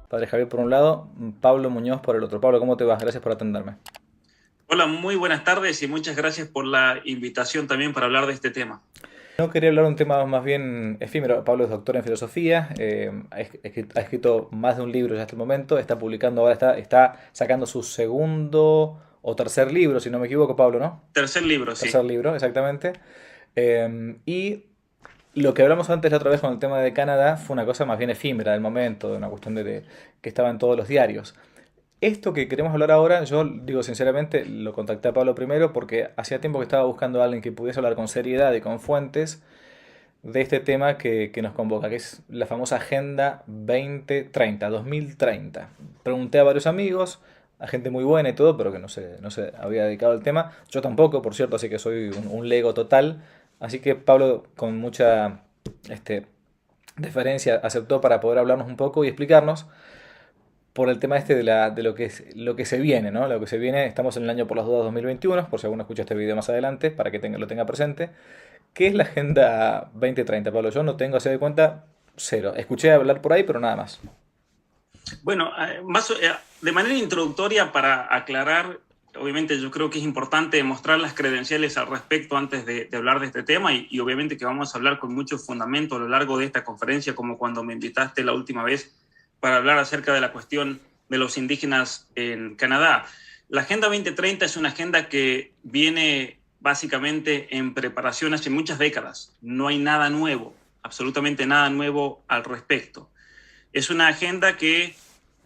Padre Javier por un lado, Pablo Muñoz por el otro. Pablo, ¿cómo te vas? Gracias por atenderme. Hola, muy buenas tardes y muchas gracias por la invitación también para hablar de este tema. No quería hablar de un tema más bien efímero. Pablo es doctor en filosofía, ha escrito más de un libro ya hasta el momento, está publicando ahora, está sacando su segundo o tercer libro, si no me equivoco, Pablo, ¿no? Tercer libro, Tercer sí. libro, exactamente. Y lo que hablamos antes la otra vez con el tema de Canadá fue una cosa más bien efímera del momento, de una cuestión que estaba en todos los diarios. Esto que queremos hablar ahora, yo digo sinceramente, lo contacté a Pablo primero porque hacía tiempo que estaba buscando a alguien que pudiese hablar con seriedad y con fuentes de este tema que nos convoca, que es la famosa Agenda 2030, 2030. Pregunté a varios amigos, a gente muy buena y todo, pero que no se había dedicado al tema. Yo tampoco, por cierto, así que soy un lego total. Así que Pablo, con mucha este, deferencia, aceptó para poder hablarnos un poco y explicarnos por el tema este de lo que se viene, ¿no? Lo que se viene, estamos en el año por las dudas 2021, por si alguno escucha este video más adelante, para que lo tenga presente. ¿Qué es la Agenda 2030, Pablo? Yo no tengo, se de cuenta, cero. Escuché hablar por ahí, pero nada más. Bueno, de manera introductoria para aclarar, obviamente yo creo que es importante mostrar las credenciales al respecto antes de hablar de este tema y obviamente que vamos a hablar con mucho fundamento a lo largo de esta conferencia, como cuando me invitaste la última vez para hablar acerca de la cuestión de los indígenas en Canadá. La Agenda 2030 es una agenda que viene básicamente en preparación hace muchas décadas. No hay nada nuevo, absolutamente nada nuevo al respecto. Es una agenda que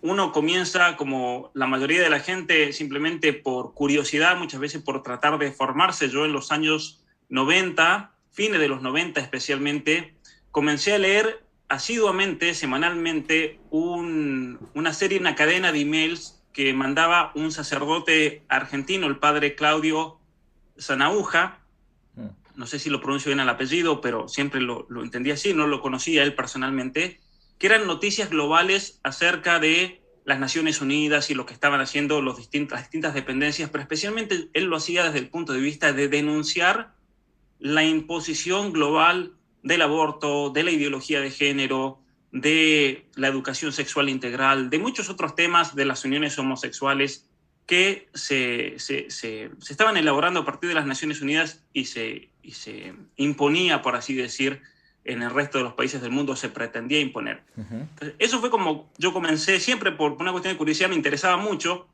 uno comienza, como la mayoría de la gente, simplemente por curiosidad, muchas veces por tratar de formarse. Yo en los años 90, fines de los 90 especialmente, comencé a leer asiduamente, semanalmente, una serie, una cadena de emails que mandaba un sacerdote argentino, el padre Claudio Zanauja. Mm. No sé si lo pronuncio bien el apellido, pero siempre lo entendí así, no lo conocía él personalmente, que eran noticias globales acerca de las Naciones Unidas y lo que estaban haciendo las distintas dependencias, pero especialmente él lo hacía desde el punto de vista de denunciar la imposición global del aborto, de la ideología de género, de la educación sexual integral, de muchos otros temas de las uniones homosexuales que se estaban elaborando a partir de las Naciones Unidas y se imponía, por así decir, en el resto de los países del mundo, se pretendía imponer. Ujú. Entonces, eso fue como yo comencé, siempre por una cuestión de curiosidad, me interesaba mucho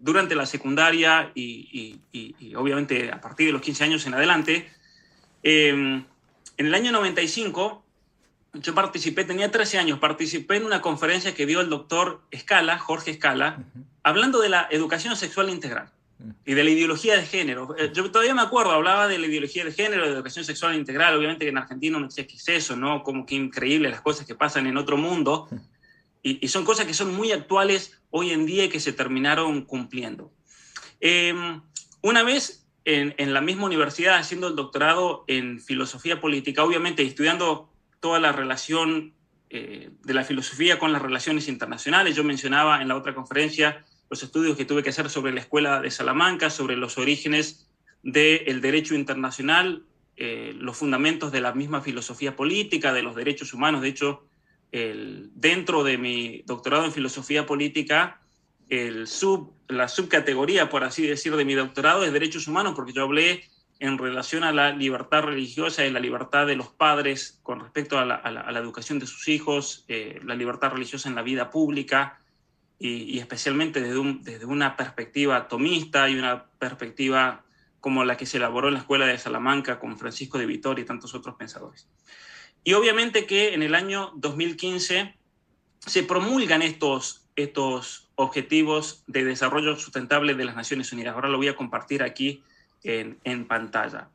durante la secundaria y obviamente a partir de los 15 años en adelante. En el año 95 yo participé, tenía 13 años, participé en una conferencia que dio el doctor Escala, Jorge Escala, Ujú. hablando de la educación sexual integral Mm. y de la ideología de género. Yo todavía me acuerdo, hablaba de la ideología de género, de educación sexual integral, obviamente que en Argentina no sé qué es eso, ¿no? Como que increíble las cosas que pasan en otro mundo, y son cosas que son muy actuales hoy en día y que se terminaron cumpliendo. Eh, una vez en la misma universidad, haciendo el doctorado en filosofía política, obviamente estudiando toda la relación de la filosofía con las relaciones internacionales, yo mencionaba en la otra conferencia los estudios que tuve que hacer sobre la Escuela de Salamanca, sobre los orígenes del derecho internacional, los fundamentos de la misma filosofía política, de los derechos humanos. De hecho, dentro de mi doctorado en filosofía política, la subcategoría, por así decir, de mi doctorado es derechos humanos, porque yo hablé en relación a la libertad religiosa y la libertad de los padres con respecto a la educación de sus hijos, la libertad religiosa en la vida pública y especialmente desde una perspectiva tomista y una perspectiva como la que se elaboró en la Escuela de Salamanca con Francisco de Vitoria y tantos otros pensadores. Y obviamente que en el año 2015 se promulgan estos objetivos de desarrollo sustentable de las Naciones Unidas. Ahora lo voy a compartir aquí en pantalla.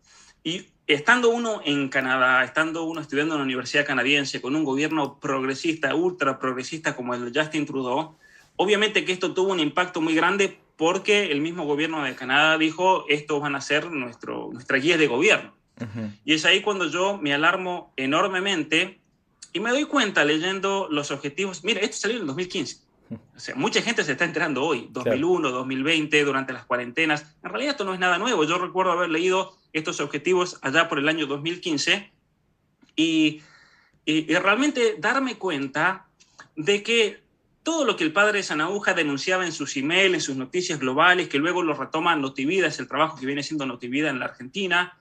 Y estando uno en Canadá, estando uno estudiando en la universidad canadiense con un gobierno progresista, ultra progresista como el de Justin Trudeau, obviamente que esto tuvo un impacto muy grande porque el mismo gobierno de Canadá dijo, estos van a ser nuestra guía de gobierno. Ujú. Y es ahí cuando yo me alarmo enormemente y me doy cuenta leyendo los objetivos. Mira, esto salió en el 2015. O sea, mucha gente se está enterando hoy, Claro. 2001, 2020, durante las cuarentenas. En realidad esto no es nada nuevo. Yo recuerdo haber leído estos objetivos allá por el año 2015 y realmente darme cuenta de que todo lo que el padre Sanahuja denunciaba en sus emails, en sus noticias globales, que luego lo retoma Notivida, es el trabajo que viene siendo Notivida en la Argentina,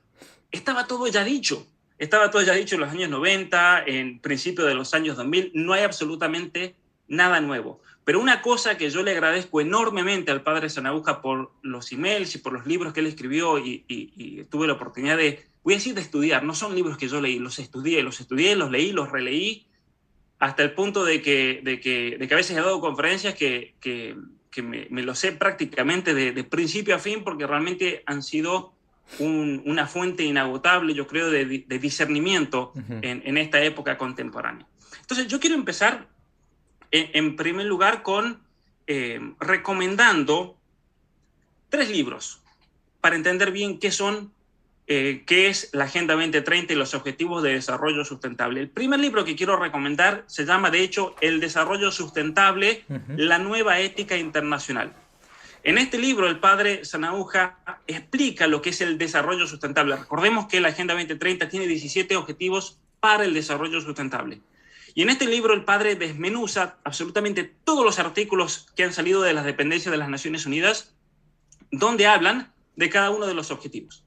estaba todo ya dicho. Estaba todo ya dicho en los años 90, en principio de los años 2000. No hay absolutamente nada nuevo. Pero una cosa que yo le agradezco enormemente al padre Sanahuja por los emails y por los libros que él escribió y tuve la oportunidad de, voy a decir de estudiar, no son libros que yo leí, los estudié, los leí, los releí, hasta el punto de que a veces he dado conferencias que me lo sé prácticamente de principio a fin, porque realmente han sido una fuente inagotable, yo creo, de discernimiento en esta época contemporánea. Entonces, yo quiero empezar, en primer lugar, con recomendando 3 libros para entender bien qué son, qué es la Agenda 2030 y los Objetivos de Desarrollo Sustentable. El primer libro que quiero recomendar se llama, de hecho, El Desarrollo Sustentable, la nueva ética internacional. En este libro, el padre Sanahuja explica lo que es el desarrollo sustentable. Recordemos que la Agenda 2030 tiene 17 objetivos para el desarrollo sustentable. Y en este libro el padre desmenuza absolutamente todos los artículos que han salido de las dependencias de las Naciones Unidas, donde hablan de cada uno de los objetivos.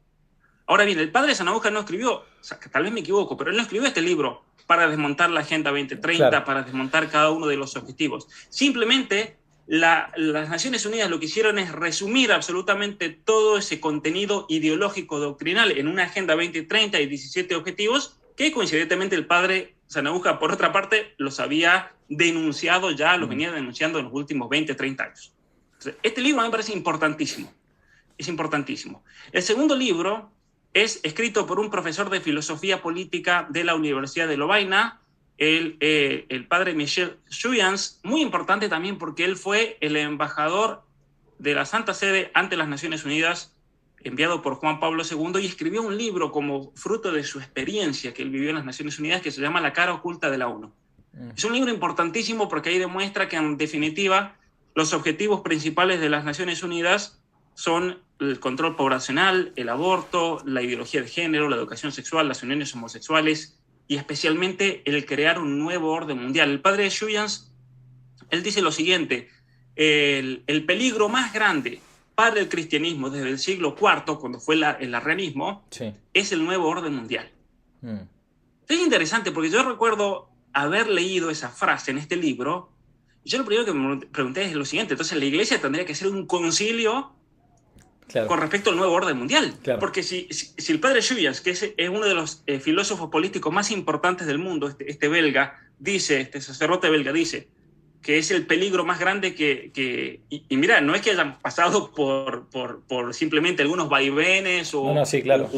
Ahora bien, el padre Sanahuja no escribió, o sea, que tal vez me equivoco, pero él no escribió este libro para desmontar la Agenda 2030, claro, para desmontar cada uno de los objetivos. Simplemente las Naciones Unidas lo que hicieron es resumir absolutamente todo ese contenido ideológico doctrinal en una Agenda 2030 y 17 objetivos que coincidentemente el padre Sanahuja, por otra parte, los había denunciado ya, los venía denunciando en los últimos 20, 30 años. Entonces, este libro me parece importantísimo. Es importantísimo. El segundo libro es escrito por un profesor de filosofía política de la Universidad de Lovaina, el padre Michel Chuyans, muy importante también porque él fue el embajador de la Santa Sede ante las Naciones Unidas, enviado por Juan Pablo II, y escribió un libro como fruto de su experiencia que él vivió en las Naciones Unidas, que se llama La cara oculta de la ONU. Es un libro importantísimo porque ahí demuestra que, en definitiva, los objetivos principales de las Naciones Unidas son el control poblacional, el aborto, la ideología de género, la educación sexual, las uniones homosexuales y especialmente el crear un nuevo orden mundial. El padre Chuyans, él dice lo siguiente: el peligro más grande para el cristianismo desde el siglo IV, cuando fue el arrianismo, sí, es el nuevo orden mundial. Es interesante porque yo recuerdo haber leído esa frase en este libro, y yo lo primero que me pregunté es lo siguiente: entonces la iglesia tendría que hacer un concilio, claro, con respecto al nuevo orden mundial. Claro. Porque si el padre Chuyans, que es uno de los filósofos políticos más importantes del mundo, este belga, dice, este sacerdote belga dice que es el peligro más grande y mira, no es que hayan pasado por simplemente algunos vaivenes o, sí, claro,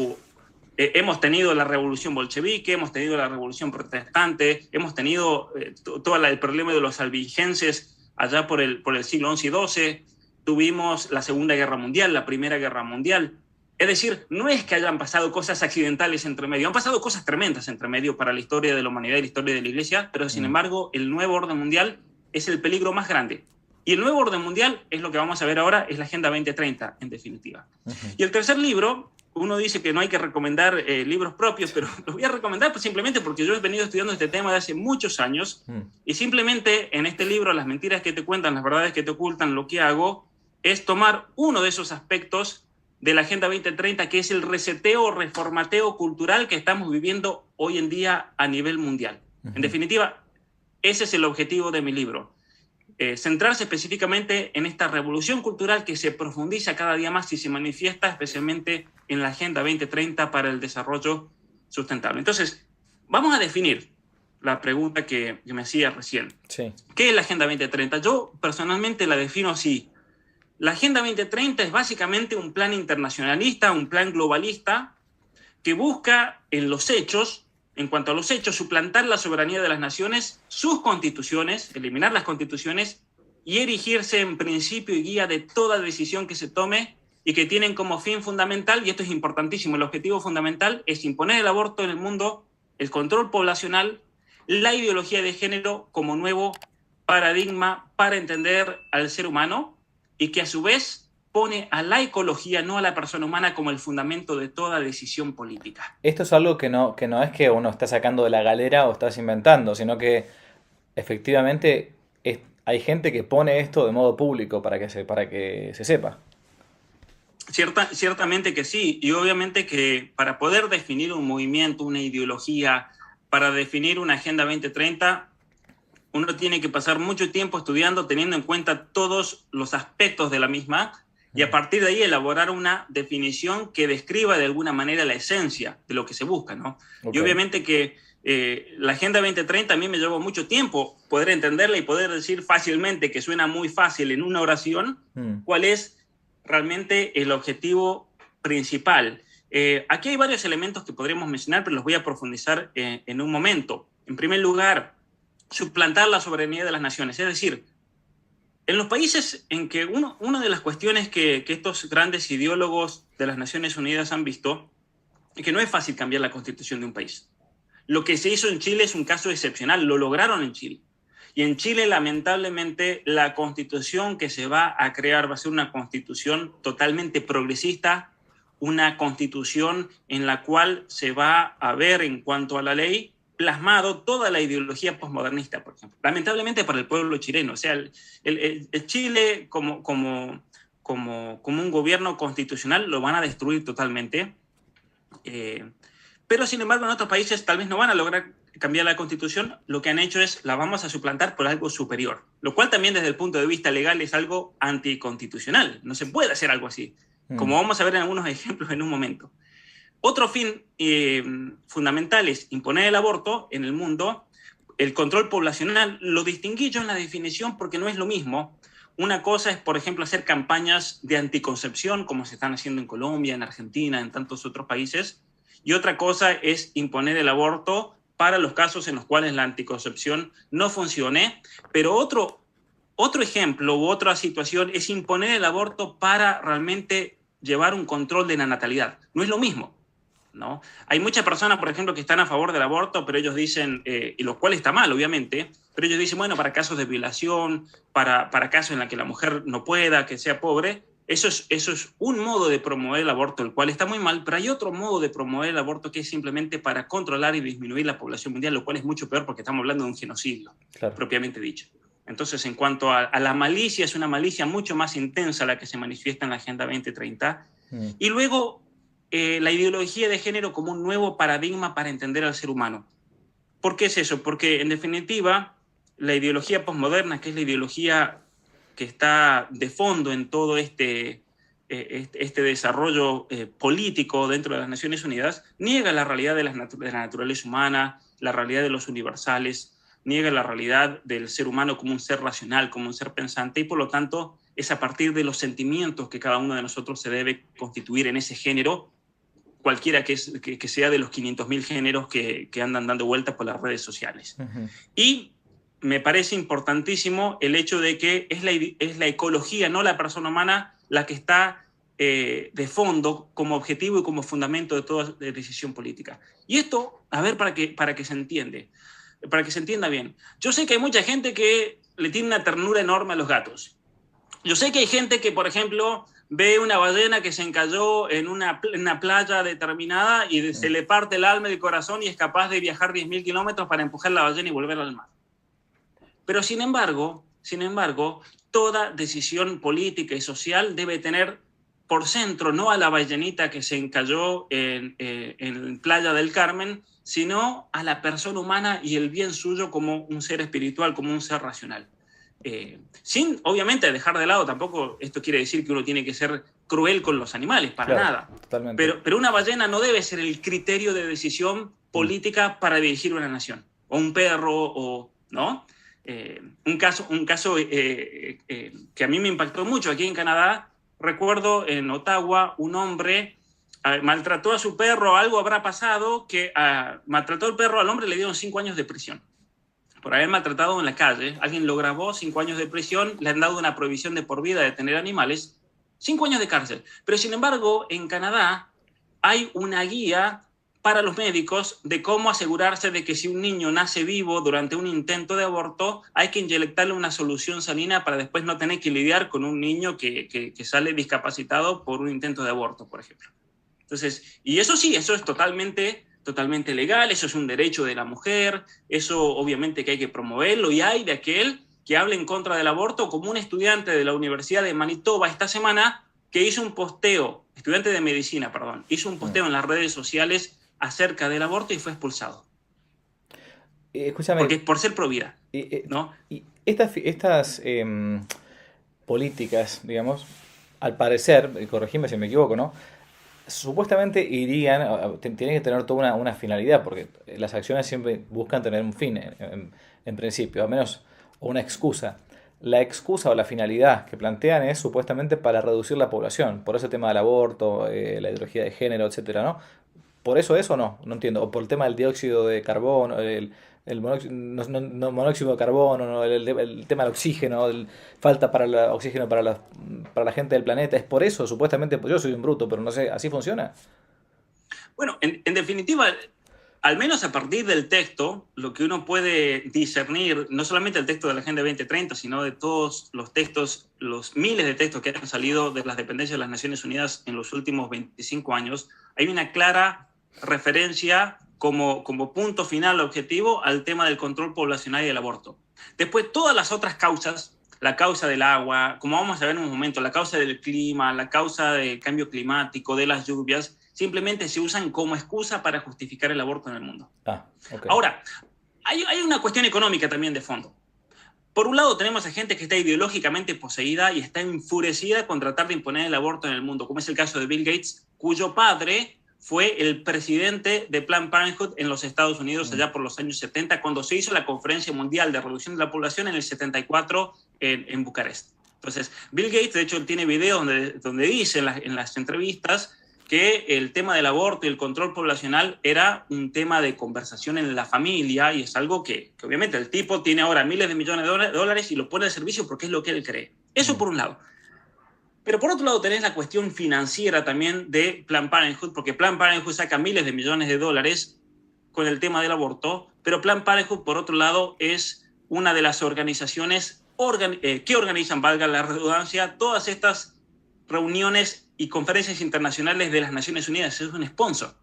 hemos tenido la revolución bolchevique, hemos tenido la revolución protestante, hemos tenido todo el problema de los albigenses allá por el siglo XI y XII, tuvimos la Segunda Guerra Mundial, la Primera Guerra Mundial. Es decir, no es que hayan pasado cosas accidentales entre medio, han pasado cosas tremendas entre medio para la historia de la humanidad y la historia de la Iglesia, pero sin embargo el nuevo orden mundial es el peligro más grande. Y el nuevo orden mundial es lo que vamos a ver ahora, es la Agenda 2030, en definitiva. Y el tercer libro, uno dice que no hay que recomendar libros propios, pero los voy a recomendar pues simplemente porque yo he venido estudiando este tema de hace muchos años, y simplemente en este libro, Las mentiras que te cuentan, las verdades que te ocultan, lo que hago es tomar uno de esos aspectos de la Agenda 2030, que es el reseteo o reformateo cultural que estamos viviendo hoy en día a nivel mundial. En definitiva, ese es el objetivo de mi libro. Centrarse específicamente en esta revolución cultural que se profundiza cada día más y se manifiesta especialmente en la Agenda 2030 para el desarrollo sustentable. Entonces, vamos a definir la pregunta que me hacía recién. Sí. ¿Qué es la Agenda 2030? Yo personalmente la defino así. La Agenda 2030 es básicamente un plan internacionalista, un plan globalista que busca en los hechos, en cuanto a los hechos, suplantar la soberanía de las naciones, sus constituciones, eliminar las constituciones y erigirse en principio y guía de toda decisión que se tome y que tienen como fin fundamental, y esto es importantísimo, el objetivo fundamental es imponer el aborto en el mundo, el control poblacional, la ideología de género como nuevo paradigma para entender al ser humano y que a su vez pone a la ecología, no a la persona humana, como el fundamento de toda decisión política. Esto es algo que no es que uno está sacando de la galera o estás inventando, sino que efectivamente hay gente que pone esto de modo público para que se sepa. Ciertamente que sí, y obviamente que para poder definir un movimiento, una ideología, para definir una Agenda 2030, uno tiene que pasar mucho tiempo estudiando, teniendo en cuenta todos los aspectos de la misma, y a partir de ahí elaborar una definición que describa de alguna manera la esencia de lo que se busca, ¿no? Y Ok. obviamente que la Agenda 2030 a mí me llevó mucho tiempo poder entenderla y poder decir fácilmente, que suena muy fácil en una oración, Mm. cuál es realmente el objetivo principal. Aquí hay varios elementos que podríamos mencionar, pero los voy a profundizar en un momento. En primer lugar, suplantar la soberanía de las naciones. Es decir, en los países en que una de las cuestiones que estos grandes ideólogos de las Naciones Unidas han visto es que no es fácil cambiar la constitución de un país. Lo que se hizo en Chile es un caso excepcional, lo lograron en Chile. Y en Chile, lamentablemente, la constitución que se va a crear va a ser una constitución totalmente progresista, una constitución en la cual se va a ver en cuanto a la ley plasmado toda la ideología posmodernista, por ejemplo. Lamentablemente para el pueblo chileno, o sea, el Chile como un gobierno constitucional lo van a destruir totalmente. Pero sin embargo en otros países tal vez no van a lograr cambiar la constitución, lo que han hecho es la vamos a suplantar por algo superior, lo cual también desde el punto de vista legal es algo anticonstitucional, no se puede hacer algo así, Mm. como vamos a ver en algunos ejemplos en un momento. Otro fin fundamental es imponer el aborto en el mundo, el control poblacional, lo distinguí yo en la definición porque no es lo mismo. Una cosa es, por ejemplo, hacer campañas de anticoncepción, como se están haciendo en Colombia, en Argentina, en tantos otros países, y otra cosa es imponer el aborto para los casos en los cuales la anticoncepción no funcione. Pero otro ejemplo u otra situación es imponer el aborto para realmente llevar un control de la natalidad. No es lo mismo, ¿no? Hay muchas personas, por ejemplo, que están a favor del aborto, pero ellos dicen, y lo cual está mal, obviamente, pero ellos dicen, bueno, para casos de violación, para casos en los que la mujer no pueda, que sea pobre, eso es un modo de promover el aborto, el cual está muy mal, pero hay otro modo de promover el aborto que es simplemente para controlar y disminuir la población mundial, lo cual es mucho peor porque estamos hablando de un genocidio, Claro. propiamente dicho. Entonces, en cuanto a la malicia, es una malicia mucho más intensa la que se manifiesta en la Agenda 2030. Mm. Y luego, la ideología de género como un nuevo paradigma para entender al ser humano. ¿Por qué es eso? Porque, en definitiva, la ideología posmoderna, que es la ideología que está de fondo en todo este desarrollo político dentro de las Naciones Unidas, niega la realidad de la naturaleza humana, la realidad de los universales, niega la realidad del ser humano como un ser racional, como un ser pensante, y por lo tanto es a partir de los sentimientos que cada uno de nosotros se debe constituir en ese género, cualquiera que sea de los 500.000 géneros que andan dando vueltas por las redes sociales. Ujú. Y me parece importantísimo el hecho de que es la ecología, no la persona humana, la que está de fondo como objetivo y como fundamento de toda decisión política. Y esto, a ver, para que se entienda bien. Yo sé que hay mucha gente que le tiene una ternura enorme a los gatos. Yo sé que hay gente que, por ejemplo, ve una ballena que se encalló en una playa determinada y se le parte el alma y el corazón y es capaz de viajar 10.000 kilómetros para empujar la ballena y volverla al mar. Pero sin embargo, toda decisión política y social debe tener por centro no a la ballenita que se encalló en Playa del Carmen, sino a la persona humana y el bien suyo como un ser espiritual, como un ser racional. Sin, obviamente, dejar de lado, tampoco esto quiere decir que uno tiene que ser cruel con los animales, para Claro, nada. totalmente. Pero una ballena no debe ser el criterio de decisión Mm. política para dirigir una nación. O un perro, ¿no? Un caso que a mí me impactó mucho aquí en Canadá. Recuerdo en Ottawa un hombre maltrató a su perro, algo habrá pasado, que maltrató al perro, al hombre le dieron 5 años de prisión por haber maltratado en la calle. Alguien lo grabó, 5 años de prisión, le han dado una prohibición de por vida de tener animales, 5 años de cárcel. Pero sin embargo, en Canadá hay una guía para los médicos de cómo asegurarse de que si un niño nace vivo durante un intento de aborto, hay que inyectarle una solución salina para después no tener que lidiar con un niño que sale discapacitado por un intento de aborto, por ejemplo. Entonces, y eso sí, eso es totalmente totalmente legal, eso es un derecho de la mujer, eso obviamente que hay que promoverlo, y hay de aquel que hable en contra del aborto, como un estudiante de la Universidad de Manitoba esta semana que hizo un posteo, estudiante de medicina, perdón, hizo un posteo en las redes sociales acerca del aborto y fue expulsado, Escúchame, porque por ser pro vida, y, ¿no? estas políticas, digamos, al parecer, y corregime si me equivoco, ¿no? Supuestamente irían, tienen que tener toda una finalidad, porque las acciones siempre buscan tener un fin, en principio, al menos una excusa. La excusa o la finalidad que plantean es supuestamente para reducir la población, por ese tema del aborto, la ideología de género, etcétera, ¿no? ¿Por eso es o no? No entiendo. O por el tema del dióxido de carbono, el monóxido, monóxido de carbono, ¿no? El tema del oxígeno, falta para el oxígeno para la gente del planeta. ¿Es por eso? Supuestamente, pues yo soy un bruto, pero no sé, ¿así funciona? Bueno, en definitiva, al menos a partir del texto, lo que uno puede discernir, no solamente el texto de la Agenda 2030, sino de todos los textos, los miles de textos que han salido de las dependencias de las Naciones Unidas en los últimos 25 años, hay una clara referencia como punto final objetivo al tema del control poblacional y del aborto. Después, todas las otras causas, la causa del agua, como vamos a ver en un momento, la causa del clima, la causa del cambio climático, de las lluvias, simplemente se usan como excusa para justificar el aborto en el mundo. Ah, ok. Ahora, hay una cuestión económica también de fondo. Por un lado tenemos a gente que está ideológicamente poseída y está enfurecida con tratar de imponer el aborto en el mundo, como es el caso de Bill Gates, cuyo padre fue el presidente de Planned Parenthood en los Estados Unidos allá por los años 70, cuando se hizo la Conferencia Mundial de Reducción de la Población en el 74 en Bucarest. Entonces, Bill Gates, de hecho, él tiene videos donde dice en las entrevistas que el tema del aborto y el control poblacional era un tema de conversación en la familia, y es algo que obviamente el tipo tiene ahora miles de millones de dólares y lo pone al servicio porque es lo que él cree. Eso por un lado. Pero por otro lado tenés la cuestión financiera también de Planned Parenthood, porque Planned Parenthood saca miles de millones de dólares con el tema del aborto, pero Planned Parenthood, por otro lado, es una de las organizaciones que organizan, valga la redundancia, todas estas reuniones y conferencias internacionales de las Naciones Unidas. Es un sponsor.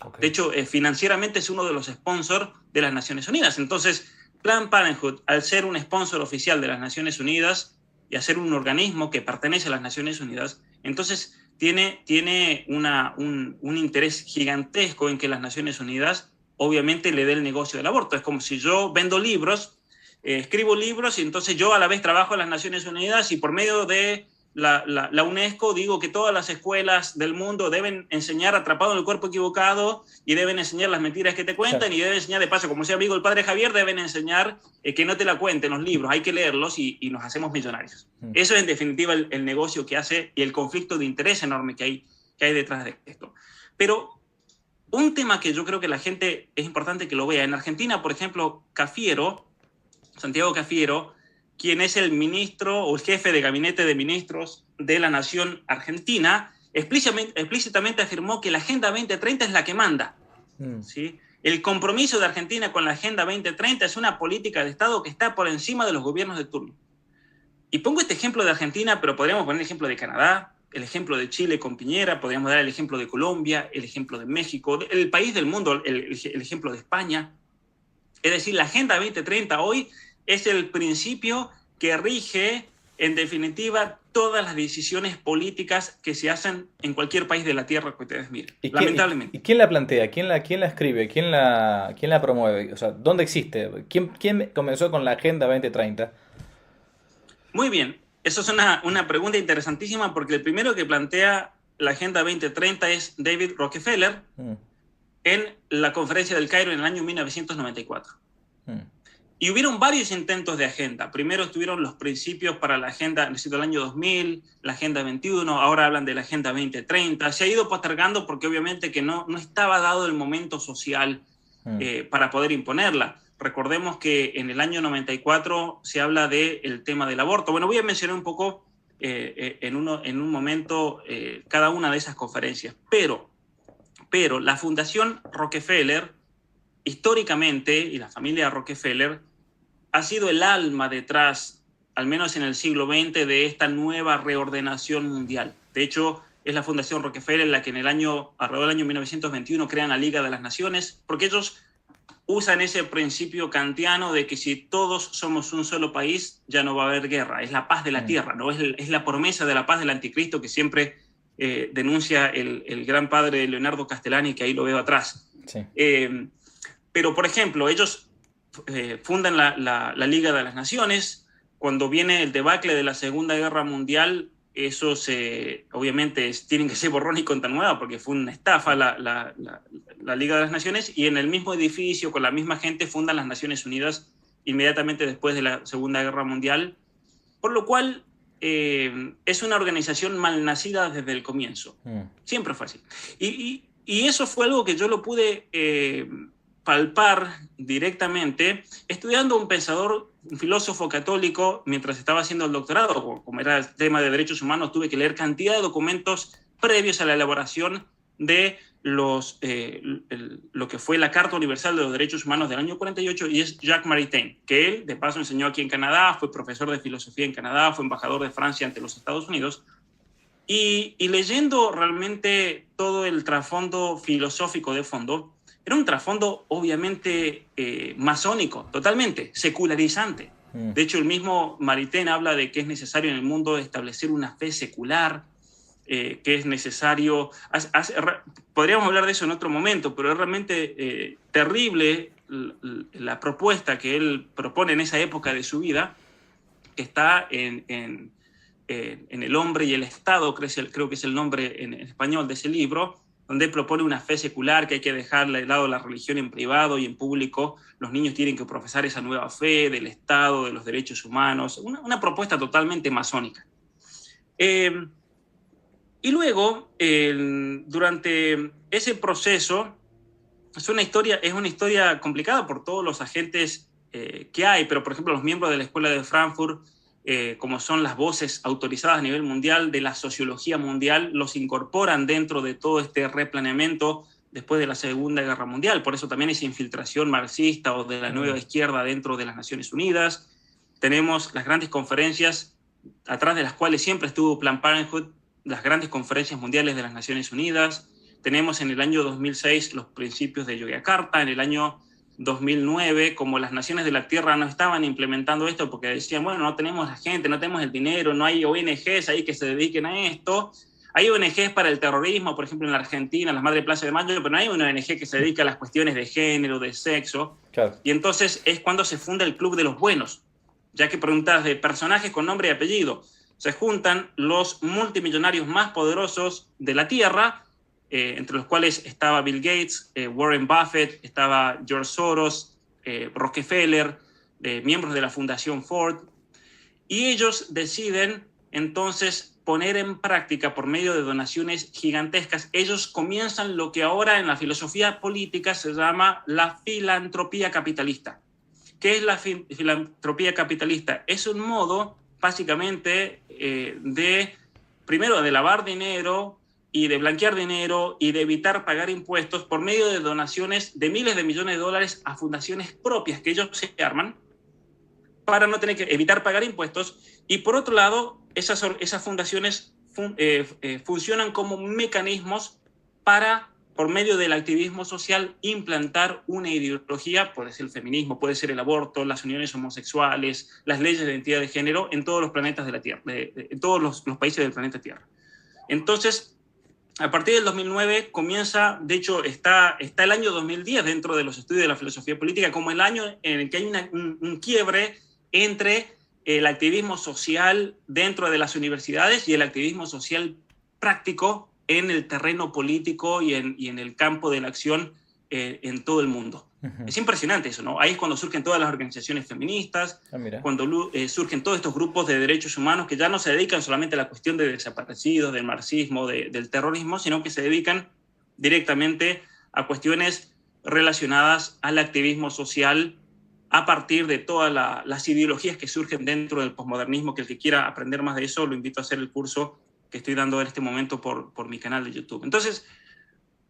Okay. De hecho, financieramente es uno de los sponsors de las Naciones Unidas. Entonces, Planned Parenthood, al ser un sponsor oficial de las Naciones Unidas y a ser un organismo que pertenece a las Naciones Unidas, entonces tiene un interés gigantesco en que las Naciones Unidas obviamente le dé el negocio del aborto. Es como si yo vendo libros, escribo libros, y entonces yo a la vez trabajo en las Naciones Unidas y por medio de la UNESCO digo que todas las escuelas del mundo deben enseñar atrapado en el cuerpo equivocado y deben enseñar las mentiras que te cuentan, y deben enseñar, de paso, como sea amigo el padre Javier, deben enseñar que no te la cuenten los libros, hay que leerlos y nos hacemos millonarios. Eso es en definitiva el negocio que hace y el conflicto de interés enorme que hay detrás de esto. Pero un tema que yo creo que la gente es importante que lo vea. En Argentina, por ejemplo, Cafiero, Santiago Cafiero, quien es el ministro o el jefe de gabinete de ministros de la nación argentina, explícitamente afirmó que la Agenda 2030 es la que manda. ¿Sí? El compromiso de Argentina con la Agenda 2030 es una política de Estado que está por encima de los gobiernos de turno. Y pongo este ejemplo de Argentina, pero podríamos poner el ejemplo de Canadá, el ejemplo de Chile con Piñera, podríamos dar el ejemplo de Colombia, el ejemplo de México, el país del mundo, el ejemplo de España. Es decir, la Agenda 2030 hoy es el principio que rige, en definitiva, todas las decisiones políticas que se hacen en cualquier país de la Tierra que ustedes miren, lamentablemente. ¿Y quién la plantea? ¿Quién la escribe? ¿Quién la promueve? O sea, ¿dónde existe? ¿Quién comenzó con la Agenda 2030? Muy bien, eso es una pregunta interesantísima, porque el primero que plantea la Agenda 2030 es David Rockefeller en la Conferencia del Cairo en el año 1994. Y hubieron varios intentos de agenda. Primero estuvieron los principios para la agenda, necesito el año 2000, la Agenda 21, ahora hablan de la Agenda 2030. Se ha ido postergando porque obviamente que no estaba dado el momento social para poder imponerla. Recordemos que en el año 94 se habla del tema del aborto. Bueno, voy a mencionar un poco en un momento cada una de esas conferencias. Pero la Fundación Rockefeller, históricamente, y la familia Rockefeller, ha sido el alma detrás, al menos en el siglo XX, de esta nueva reordenación mundial. De hecho, es la Fundación Rockefeller la que alrededor del año 1921 crean la Liga de las Naciones, porque ellos usan ese principio kantiano de que si todos somos un solo país, ya no va a haber guerra. Es la paz de la tierra, ¿no? Es la promesa de la paz del anticristo que siempre denuncia el gran padre Leonardo Castellani, que ahí lo veo atrás. Sí. Pero, por ejemplo, ellos fundan la Liga de las Naciones. Cuando viene el debacle de la Segunda Guerra Mundial, esos obviamente tienen que ser borrón y cuenta nueva, porque fue una estafa la Liga de las Naciones, y en el mismo edificio, con la misma gente, fundan las Naciones Unidas inmediatamente después de la Segunda Guerra Mundial, por lo cual es una organización malnacida desde el comienzo. Siempre fue así. Y eso fue algo que yo lo pude palpar directamente estudiando un pensador, un filósofo católico, mientras estaba haciendo el doctorado. Como era el tema de derechos humanos, tuve que leer cantidad de documentos previos a la elaboración de lo que fue la Carta Universal de los Derechos Humanos del año 48, y es Jacques Maritain, que él, de paso, enseñó aquí en Canadá, fue profesor de filosofía en Canadá, fue embajador de Francia ante los Estados Unidos. Y leyendo realmente todo el trasfondo filosófico de fondo, era un trasfondo obviamente masónico, totalmente secularizante. De hecho, el mismo Maritain habla de que es necesario en el mundo establecer una fe secular, que es necesario... podríamos hablar de eso en otro momento, pero es realmente terrible la propuesta que él propone en esa época de su vida, que está en El hombre y el Estado, creo que es el nombre en español de ese libro, donde propone una fe secular, que hay que dejar de lado la religión en privado y en público. Los niños tienen que profesar esa nueva fe del Estado, de los derechos humanos, una propuesta totalmente masónica. Y luego, durante ese proceso, es una historia complicada por todos los agentes que hay, pero por ejemplo los miembros de la Escuela de Frankfurt, como son las voces autorizadas a nivel mundial de la sociología mundial, los incorporan dentro de todo este replaneamiento después de la Segunda Guerra Mundial. Por eso también esa infiltración marxista o de la nueva izquierda dentro de las Naciones Unidas. Tenemos las grandes conferencias, atrás de las cuales siempre estuvo Planned Parenthood, las grandes conferencias mundiales de las Naciones Unidas. Tenemos en el año 2006 los principios de Yogyakarta, en el año 2009, como las naciones de la Tierra no estaban implementando esto porque decían, bueno, no tenemos la gente, no tenemos el dinero, no hay ONGs ahí que se dediquen a esto. Hay ONGs para el terrorismo, por ejemplo, en la Argentina, las Madres Plaza de Mayo, pero no hay una ONG que se dedique a las cuestiones de género, de sexo. Claro. Y entonces es cuando se funda el Club de los Buenos, ya que preguntas de personajes con nombre y apellido. Se juntan los multimillonarios más poderosos de la Tierra, entre los cuales estaba Bill Gates, Warren Buffett, estaba George Soros, Rockefeller, miembros de la Fundación Ford, y ellos deciden entonces poner en práctica por medio de donaciones gigantescas. Ellos comienzan lo que ahora en la filosofía política se llama la filantropía capitalista. ¿Qué es la filantropía capitalista? Es un modo, básicamente, primero de lavar dinero y de blanquear dinero y de evitar pagar impuestos por medio de donaciones de miles de millones de dólares a fundaciones propias que ellos se arman para no tener que evitar pagar impuestos. Y por otro lado, esas fundaciones funcionan como mecanismos para, por medio del activismo social, implantar una ideología, puede ser el feminismo, puede ser el aborto, las uniones homosexuales, las leyes de identidad de género en todos los planetas de la Tierra, en todos los países del planeta Tierra. Entonces, a partir del 2009 comienza, de hecho está el año 2010 dentro de los estudios de la filosofía política como el año en el que hay un quiebre entre el activismo social dentro de las universidades y el activismo social práctico en el terreno político y en el campo de la acción en todo el mundo. Uh-huh. Es impresionante eso, ¿no? Ahí es cuando surgen todas las organizaciones feministas, cuando surgen todos estos grupos de derechos humanos que ya no se dedican solamente a la cuestión de desaparecidos, del marxismo, del terrorismo, sino que se dedican directamente a cuestiones relacionadas al activismo social a partir de todas las ideologías que surgen dentro del posmodernismo, que el que quiera aprender más de eso, lo invito a hacer el curso que estoy dando en este momento por mi canal de YouTube. Entonces,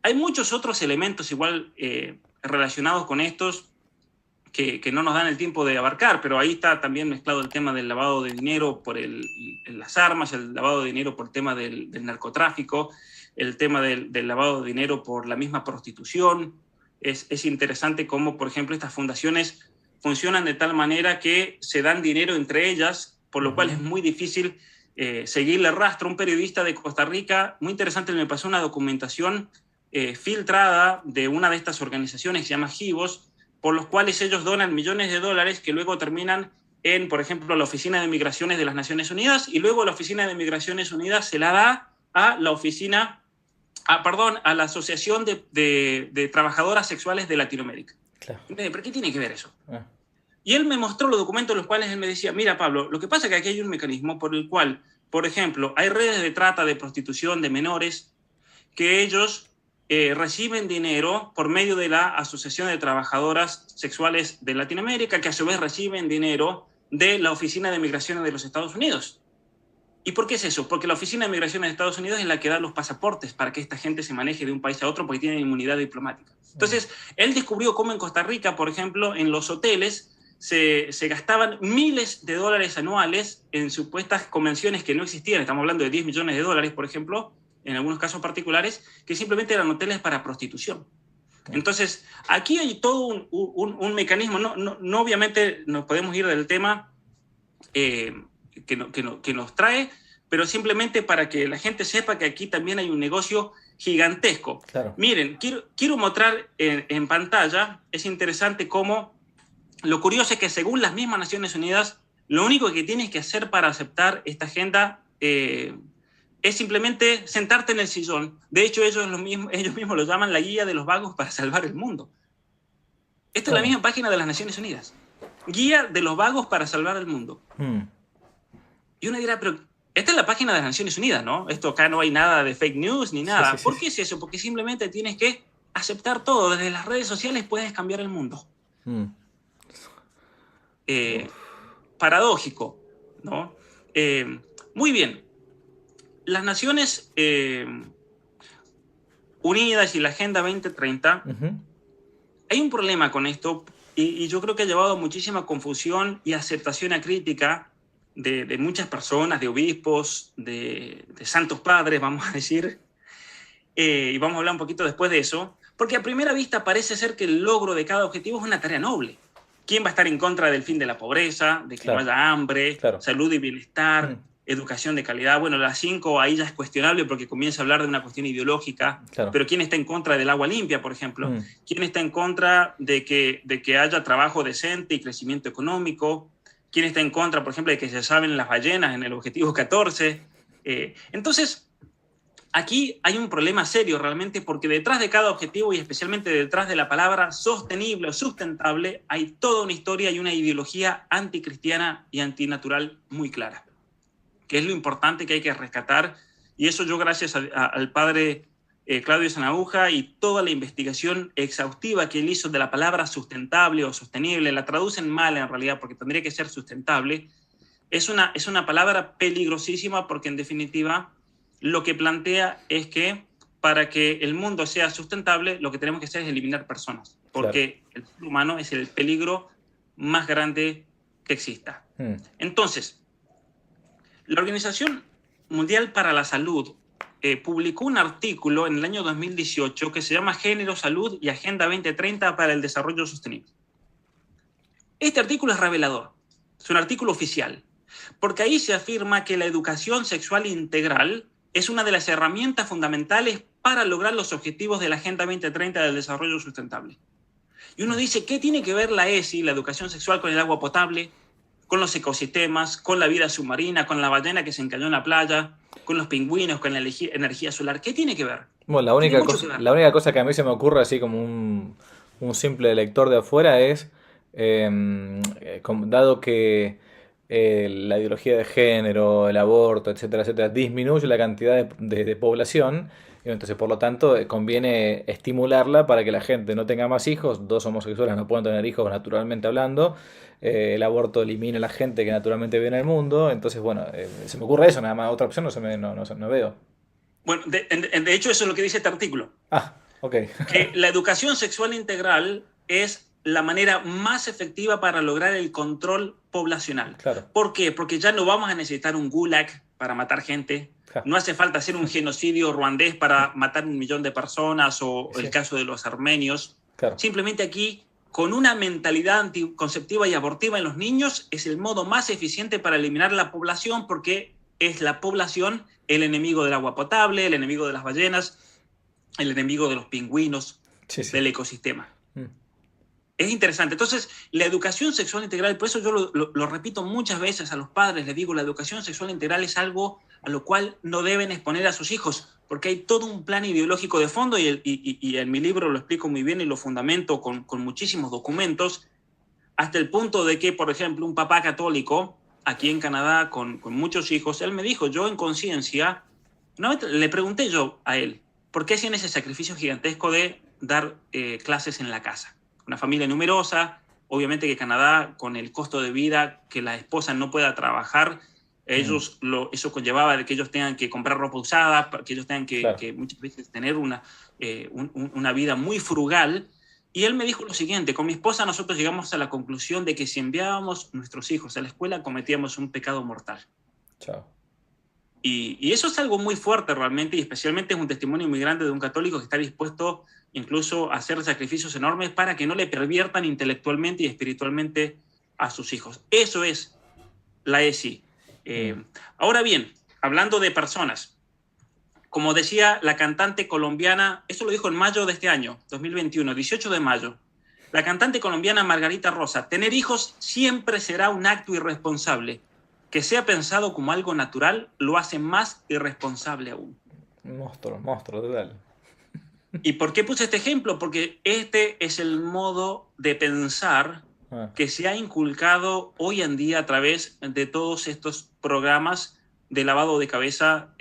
hay muchos otros elementos igual relacionados con estos que no nos dan el tiempo de abarcar, pero ahí está también mezclado el tema del lavado de dinero por las armas, el lavado de dinero por el tema del narcotráfico, el tema del lavado de dinero por la misma prostitución. Es interesante cómo, por ejemplo, estas fundaciones funcionan de tal manera que se dan dinero entre ellas, por lo cual es muy difícil seguirle rastro. Un periodista de Costa Rica, muy interesante, me pasó una documentación filtrada de una de estas organizaciones que se llama Givos, por los cuales ellos donan millones de dólares que luego terminan en, por ejemplo, la Oficina de Migraciones de las Naciones Unidas, y luego la Oficina de Migraciones Unidas se la da a la a la Asociación de Trabajadoras Sexuales de Latinoamérica. Claro. ¿Pero qué tiene que ver eso? Ah. Y él me mostró los documentos en los cuales él me decía, mira, Pablo, lo que pasa es que aquí hay un mecanismo por el cual, por ejemplo, hay redes de trata, de prostitución, de menores, que ellos reciben dinero por medio de la Asociación de Trabajadoras Sexuales de Latinoamérica, que a su vez reciben dinero de la Oficina de Migraciones de los Estados Unidos. ¿Y por qué es eso? Porque la Oficina de Migraciones de Estados Unidos es la que da los pasaportes para que esta gente se maneje de un país a otro porque tienen inmunidad diplomática. Entonces, él descubrió cómo en Costa Rica, por ejemplo, en los hoteles se gastaban miles de dólares anuales en supuestas convenciones que no existían. Estamos hablando de 10 millones de dólares, por ejemplo, en algunos casos particulares, que simplemente eran hoteles para prostitución. Entonces, aquí hay todo un mecanismo. No obviamente nos podemos ir del tema que nos trae, pero simplemente para que la gente sepa que aquí también hay un negocio gigantesco. Claro. Miren, quiero mostrar en pantalla, es interesante cómo, lo curioso es que según las mismas Naciones Unidas, lo único que tienes que hacer para aceptar esta agenda es simplemente sentarte en el sillón. De hecho, ellos mismos lo llaman la guía de los vagos para salvar el mundo. Esta es la misma página de las Naciones Unidas. Guía de los vagos para salvar el mundo. Y uno dirá, pero esta es la página de las Naciones Unidas, ¿no? Esto acá no hay nada de fake news ni nada. Sí. ¿Por qué es eso? Porque simplemente tienes que aceptar todo. Desde las redes sociales puedes cambiar el mundo. Paradójico, ¿no? Muy bien. Las Naciones Unidas y la Agenda 2030, hay un problema con esto y yo creo que ha llevado a muchísima confusión y aceptación acrítica de muchas personas, de obispos, de santos padres, vamos a decir, y vamos a hablar un poquito después de eso, porque a primera vista parece ser que el logro de cada objetivo es una tarea noble. ¿Quién va a estar en contra del fin de la pobreza, de que no haya hambre, salud y bienestar, educación de calidad? Bueno, las 5 ahí ya es cuestionable porque comienza a hablar de una cuestión ideológica, pero ¿quién está en contra del agua limpia, por ejemplo? ¿Quién está en contra de que haya trabajo decente y crecimiento económico? ¿Quién está en contra, por ejemplo, de que se salven las ballenas en el objetivo 14? Entonces, aquí hay un problema serio realmente porque detrás de cada objetivo y especialmente detrás de la palabra sostenible o sustentable hay toda una historia y una ideología anticristiana y antinatural muy clara, que es lo importante que hay que rescatar. Y eso yo, gracias al padre Claudio Sanahuja y toda la investigación exhaustiva que él hizo de la palabra sustentable o sostenible, la traducen mal en realidad porque tendría que ser sustentable, es una palabra peligrosísima porque en definitiva lo que plantea es que para que el mundo sea sustentable lo que tenemos que hacer es eliminar personas, porque el ser humano es el peligro más grande que exista. Entonces, la Organización Mundial para la Salud publicó un artículo en el año 2018 que se llama Género, Salud y Agenda 2030 para el Desarrollo Sostenible. Este artículo es revelador, es un artículo oficial, porque ahí se afirma que la educación sexual integral es una de las herramientas fundamentales para lograr los objetivos de la Agenda 2030 del Desarrollo Sustentable. Y uno dice, ¿qué tiene que ver la ESI, la educación sexual, con el agua potable, con los ecosistemas, con la vida submarina, con la ballena que se encalló en la playa, con los pingüinos, con la energía solar? ¿Qué tiene que ver? Bueno, la única cosa que a mí se me ocurre así como un simple lector de afuera es, dado que la ideología de género, el aborto, etcétera, etcétera, disminuye la cantidad de población, y entonces por lo tanto conviene estimularla para que la gente no tenga más hijos. Dos homosexuales no pueden tener hijos naturalmente hablando. El aborto elimina a la gente que naturalmente vive en el mundo. Entonces, bueno, se me ocurre eso, nada más. Otra opción no veo. Bueno, de hecho eso es lo que dice este artículo. Ah, ok. Que la educación sexual integral es la manera más efectiva para lograr el control poblacional. Claro. ¿Por qué? Porque ya no vamos a necesitar un gulag para matar gente. Ja. No hace falta hacer un genocidio ruandés para matar 1 millón de personas o Sí. el caso de los armenios. Claro. Simplemente aquí, con una mentalidad anticonceptiva y abortiva en los niños, es el modo más eficiente para eliminar la población, porque es la población el enemigo del agua potable, el enemigo de las ballenas, el enemigo de los pingüinos, Sí, sí. del ecosistema. Mm. Es interesante. Entonces, la educación sexual integral, por eso yo lo repito muchas veces a los padres, les digo, la educación sexual integral es algo a lo cual no deben exponer a sus hijos, porque hay todo un plan ideológico de fondo y en mi libro lo explico muy bien y lo fundamento con muchísimos documentos, hasta el punto de que, por ejemplo, un papá católico aquí en Canadá con muchos hijos, él me dijo, yo en conciencia, le pregunté yo a él, ¿por qué hacían ese sacrificio gigantesco de dar clases en la casa? Una familia numerosa, obviamente que Canadá, con el costo de vida, que la esposa no pueda trabajar, eso conllevaba de que ellos tengan que comprar ropa usada, que ellos tengan Claro. que muchas veces tener una vida muy frugal. Y él me dijo lo siguiente, con mi esposa nosotros llegamos a la conclusión de que si enviábamos nuestros hijos a la escuela cometíamos un pecado mortal. Chao. Y eso es algo muy fuerte realmente, y especialmente es un testimonio muy grande de un católico que está dispuesto incluso a hacer sacrificios enormes para que no le perviertan intelectualmente y espiritualmente a sus hijos. Eso es la ESI. Ahora bien, hablando de personas, como decía la cantante colombiana, esto lo dijo en mayo de este año, 2021, 18 de mayo, la cantante colombiana Margarita Rosa, tener hijos siempre será un acto irresponsable. Que sea pensado como algo natural lo hace más irresponsable aún. Monstruo, total. ¿Y por qué puse este ejemplo? Porque este es el modo de pensar que se ha inculcado hoy en día a través de todos estos programas de lavado de cabeza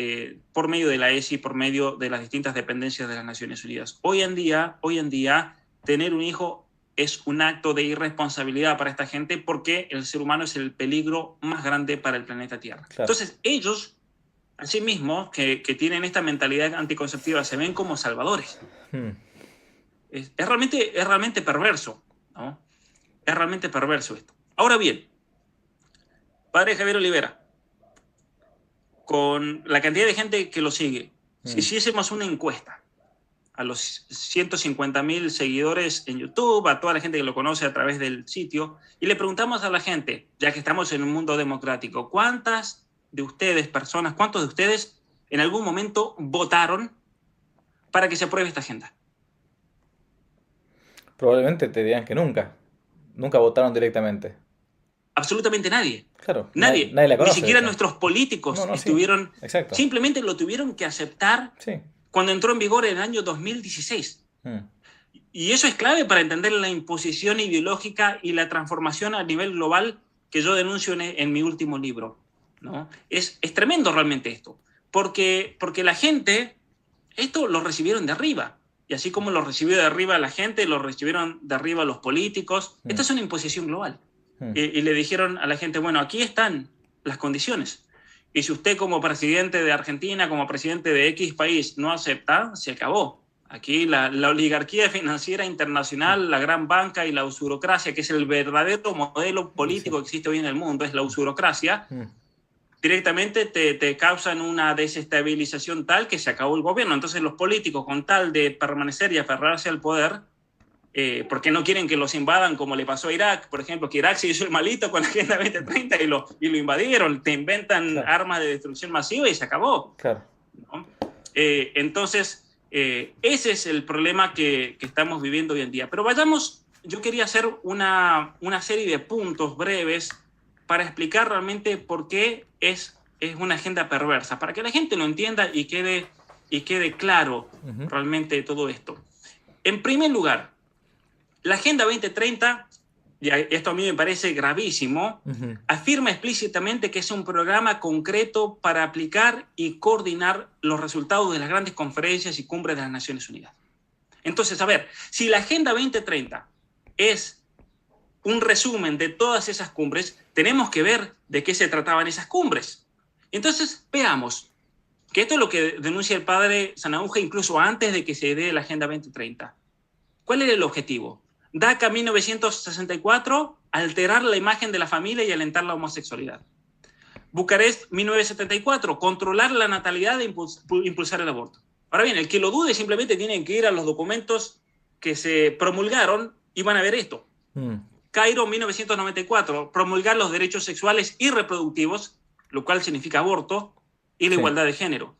por medio de la ESI, por medio de las distintas dependencias de las Naciones Unidas. Hoy en día, tener un hijo es un acto de irresponsabilidad para esta gente porque el ser humano es el peligro más grande para el planeta Tierra. Claro. Entonces, ellos, asimismo, que tienen esta mentalidad anticonceptiva, se ven como salvadores. Es realmente perverso, ¿no? Es realmente perverso esto. Ahora bien, padre Javier Olivera, con la cantidad de gente que lo sigue, si hiciésemos una encuesta a los 150,000 seguidores en YouTube, a toda la gente que lo conoce a través del sitio, y le preguntamos a la gente, ya que estamos en un mundo democrático, ¿cuántos de ustedes en algún momento votaron para que se apruebe esta agenda? Probablemente te digan que nunca. Nunca votaron directamente. Absolutamente nadie. Claro. Nadie. Nadie la conoce. Ni siquiera nuestros políticos estuvieron. Sí. Exacto. Simplemente lo tuvieron que aceptar cuando entró en vigor en el año 2016. Y eso es clave para entender la imposición ideológica y la transformación a nivel global que yo denuncio en mi último libro, ¿no? Es tremendo realmente esto. Porque la gente, esto lo recibieron de arriba. Y así como lo recibió de arriba la gente, lo recibieron de arriba los políticos. Esta es una imposición global. Y le dijeron a la gente, bueno, aquí están las condiciones. Y si usted como presidente de Argentina, como presidente de X país no acepta, se acabó. Aquí la oligarquía financiera internacional, la gran banca y la usurocracia, que es el verdadero modelo político que existe hoy en el mundo, es la usurocracia, directamente te causan una desestabilización tal que se acabó el gobierno. Entonces los políticos, con tal de permanecer y aferrarse al poder, porque no quieren que los invadan como le pasó a Irak, por ejemplo, que Irak se hizo el malito con la Agenda 2030 y lo invadieron, te inventan armas de destrucción masiva y se acabó. ¿No? Entonces, ese es el problema que estamos viviendo hoy en día. Pero vayamos, yo quería hacer una serie de puntos breves para explicar realmente por qué es una agenda perversa, para que la gente lo entienda y quede claro realmente todo esto. En primer lugar, la Agenda 2030, y esto a mí me parece gravísimo, afirma explícitamente que es un programa concreto para aplicar y coordinar los resultados de las grandes conferencias y cumbres de las Naciones Unidas. Entonces, a ver, si la Agenda 2030 es un resumen de todas esas cumbres, tenemos que ver de qué se trataban esas cumbres. Entonces, veamos, que esto es lo que denuncia el padre Sanahunja incluso antes de que se dé la Agenda 2030. ¿Cuál era el objetivo? DACA 1964, alterar la imagen de la familia y alentar la homosexualidad. Bucarest 1974, controlar la natalidad e impulsar el aborto. Ahora bien, el que lo dude simplemente tiene que ir a los documentos que se promulgaron y van a ver esto. Cairo 1994, promulgar los derechos sexuales y reproductivos, lo cual significa aborto, y la igualdad de género.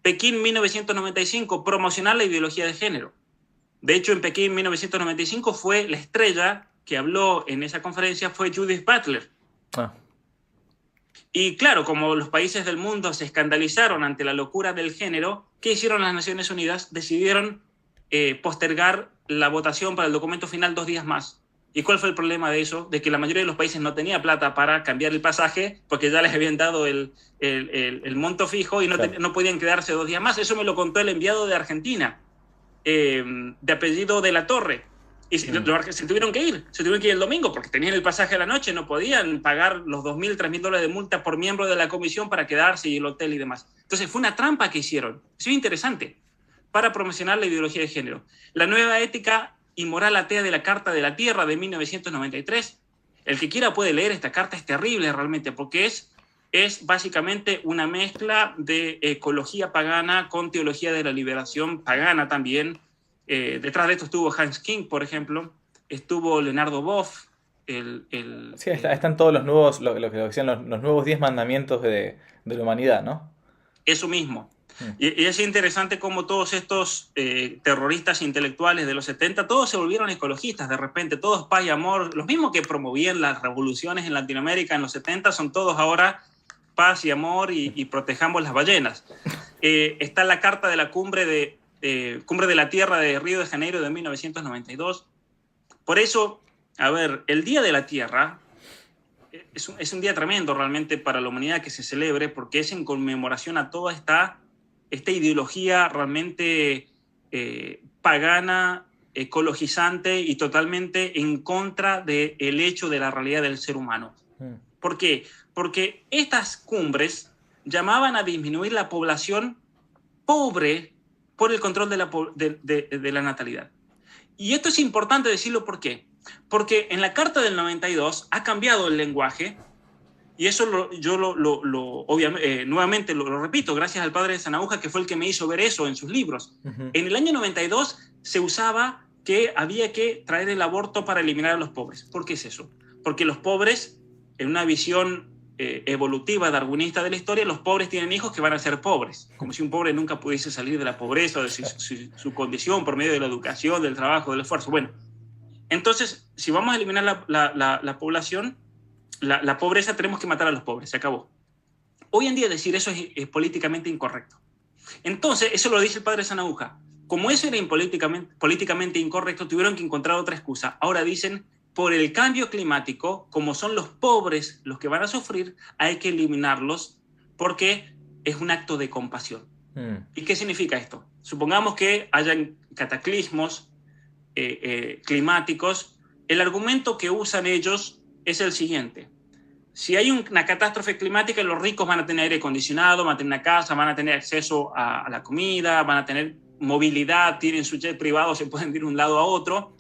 Pekín 1995, promocionar la ideología de género. De hecho, en Pekín 1995 fue la estrella que habló en esa conferencia fue Judith Butler. Y claro, como los países del mundo se escandalizaron ante la locura del género, ¿qué hicieron las Naciones Unidas? Decidieron postergar la votación para el documento final 2 días más. ¿Y cuál fue el problema de eso? De que la mayoría de los países no tenía plata para cambiar el pasaje porque ya les habían dado el monto fijo y no podían quedarse 2 días más. Eso me lo contó el enviado de Argentina, de apellido de la Torre. Y se tuvieron que ir el domingo porque tenían el pasaje a la noche, no podían pagar los $2.000, $3.000 de multa por miembro de la comisión para quedarse y el hotel y demás. Entonces fue una trampa que hicieron. Eso es interesante, para promocionar la ideología de género. La nueva ética y moral atea de la Carta de la Tierra de 1993. El que quiera puede leer esta carta, es terrible realmente, porque es básicamente una mezcla de ecología pagana con teología de la liberación pagana también. Detrás de esto estuvo Hans King, por ejemplo, estuvo Leonardo Boff. Sí, están todos los nuevos, lo que decían los nuevos 10 mandamientos de la humanidad, ¿no? Eso mismo. Y es interesante cómo todos estos terroristas intelectuales de los 70, todos se volvieron ecologistas de repente, todos paz y amor, los mismos que promovían las revoluciones en Latinoamérica en los 70, son todos ahora paz y amor y protejamos las ballenas. Está la carta de la Cumbre de la Tierra de Río de Janeiro de 1992. Por eso, a ver, el Día de la Tierra es un día tremendo realmente para la humanidad que se celebre, porque es en conmemoración a toda esta ideología realmente pagana, ecologizante y totalmente en contra del hecho de la realidad del ser humano. ¿Por qué? Porque estas cumbres llamaban a disminuir la población pobre por el control de la natalidad. Y esto es importante decirlo, ¿por qué? Porque en la Carta del 92 ha cambiado el lenguaje. Y eso obviamente, nuevamente lo repito, gracias al padre de Sanahuja, que fue el que me hizo ver eso en sus libros. En el año 92 se usaba que había que traer el aborto para eliminar a los pobres. ¿Por qué es eso? Porque los pobres, en una visión evolutiva, darwinista de la historia, los pobres tienen hijos que van a ser pobres. Como si un pobre nunca pudiese salir de la pobreza o de su condición por medio de la educación, del trabajo, del esfuerzo. Bueno, entonces, si vamos a eliminar la población, la pobreza, tenemos que matar a los pobres, se acabó. Hoy en día decir eso es políticamente incorrecto. Entonces, eso lo dice el padre Sanahuja. Como eso era políticamente incorrecto, tuvieron que encontrar otra excusa. Ahora dicen, por el cambio climático, como son los pobres los que van a sufrir, hay que eliminarlos porque es un acto de compasión. ¿Y qué significa esto? Supongamos que hayan cataclismos climáticos. El argumento que usan ellos es el siguiente: si hay una catástrofe climática, los ricos van a tener aire acondicionado, van a tener una casa, van a tener acceso a la comida, van a tener movilidad, tienen su jet privado, se pueden ir de un lado a otro.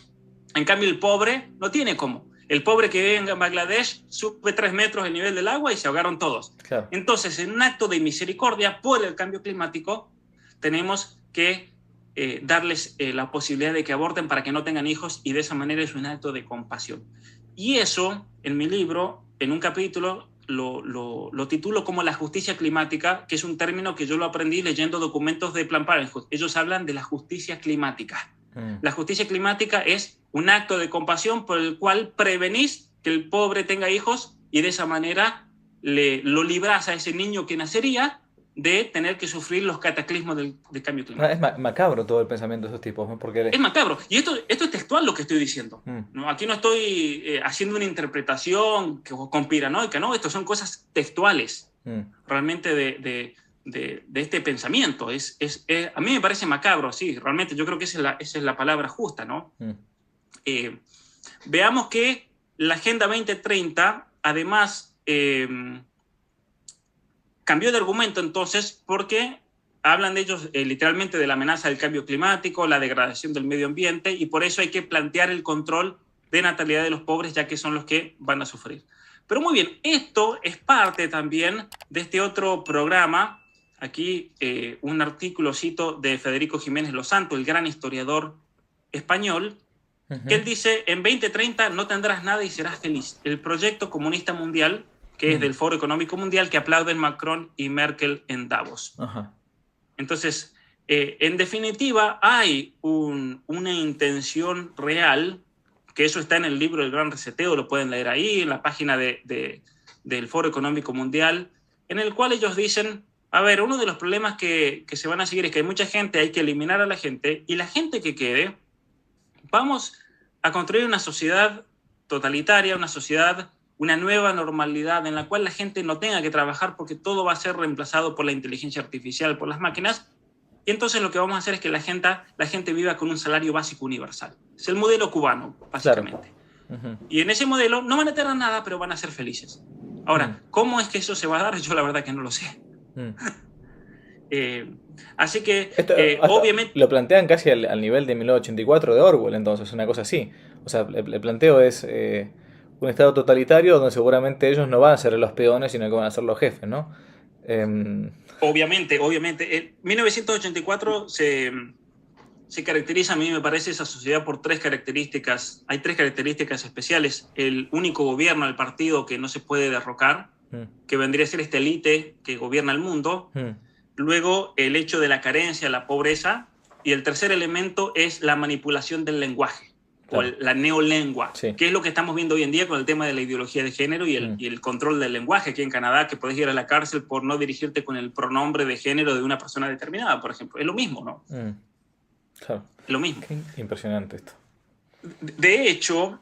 En cambio, el pobre no tiene cómo. El pobre que vive en Bangladesh sube 3 metros el nivel del agua y se ahogaron todos. Claro. Entonces, en un acto de misericordia por el cambio climático, tenemos que darles la posibilidad de que aborten para que no tengan hijos, y de esa manera es un acto de compasión. Y eso, en mi libro, en un capítulo, lo titulo como la justicia climática, que es un término que yo lo aprendí leyendo documentos de Planned Parenthood. Ellos hablan de la justicia climática. La justicia climática es un acto de compasión por el cual prevenís que el pobre tenga hijos y de esa manera lo librás a ese niño que nacería de tener que sufrir los cataclismos del cambio climático. Es macabro todo el pensamiento de esos tipos, ¿no? Porque es macabro. Y esto es textual lo que estoy diciendo. ¿No? Aquí no estoy haciendo una interpretación conspiranoica, ¿no? Estas son cosas textuales realmente de este pensamiento. A mí me parece macabro, sí, realmente. Yo creo que esa es la palabra justa, ¿no? Veamos que la Agenda 2030, además, cambió de argumento entonces porque hablan de ellos literalmente de la amenaza del cambio climático, la degradación del medio ambiente, y por eso hay que plantear el control de natalidad de los pobres, ya que son los que van a sufrir. Pero muy bien, esto es parte también de este otro programa. Aquí un artículo cito de Federico Jiménez Los Santos, el gran historiador español, que él dice: en 2030 no tendrás nada y serás feliz. El proyecto comunista mundial, que es del Foro Económico Mundial, que aplauden Macron y Merkel en Davos. Ajá. Entonces, en definitiva, hay una intención real, que eso está en el libro El Gran Reseteo, lo pueden leer ahí, en la página del Foro Económico Mundial, en el cual ellos dicen: a ver, uno de los problemas que se van a seguir es que hay mucha gente, hay que eliminar a la gente, y la gente que quede, vamos a construir una sociedad totalitaria, una sociedad, una nueva normalidad en la cual la gente no tenga que trabajar porque todo va a ser reemplazado por la inteligencia artificial, por las máquinas. Y entonces lo que vamos a hacer es que la gente viva con un salario básico universal. Es el modelo cubano, básicamente. Claro. Y en ese modelo no van a tener nada, pero van a ser felices. Ahora, ¿cómo es que eso se va a dar? Yo la verdad que no lo sé. Así que, Esto, obviamente... lo plantean casi al nivel de 1984 de Orwell, entonces, una cosa así. O sea, el planteo es un estado totalitario donde seguramente ellos no van a ser los peones, sino que van a ser los jefes, ¿no? Obviamente. 1984 se caracteriza, a mí me parece, esa sociedad por tres características. Hay tres características especiales. El único gobierno, el partido que no se puede derrocar, que vendría a ser esta élite que gobierna el mundo. Luego, el hecho de la carencia, la pobreza. Y el tercer elemento es la manipulación del lenguaje, claro, o la neolengua, sí, que es lo que estamos viendo hoy en día con el tema de la ideología de género y el control del lenguaje. Aquí en Canadá, que puedes ir a la cárcel por no dirigirte con el pronombre de género de una persona determinada, por ejemplo. Es lo mismo, ¿no? Claro. Es lo mismo. Qué impresionante esto. De hecho,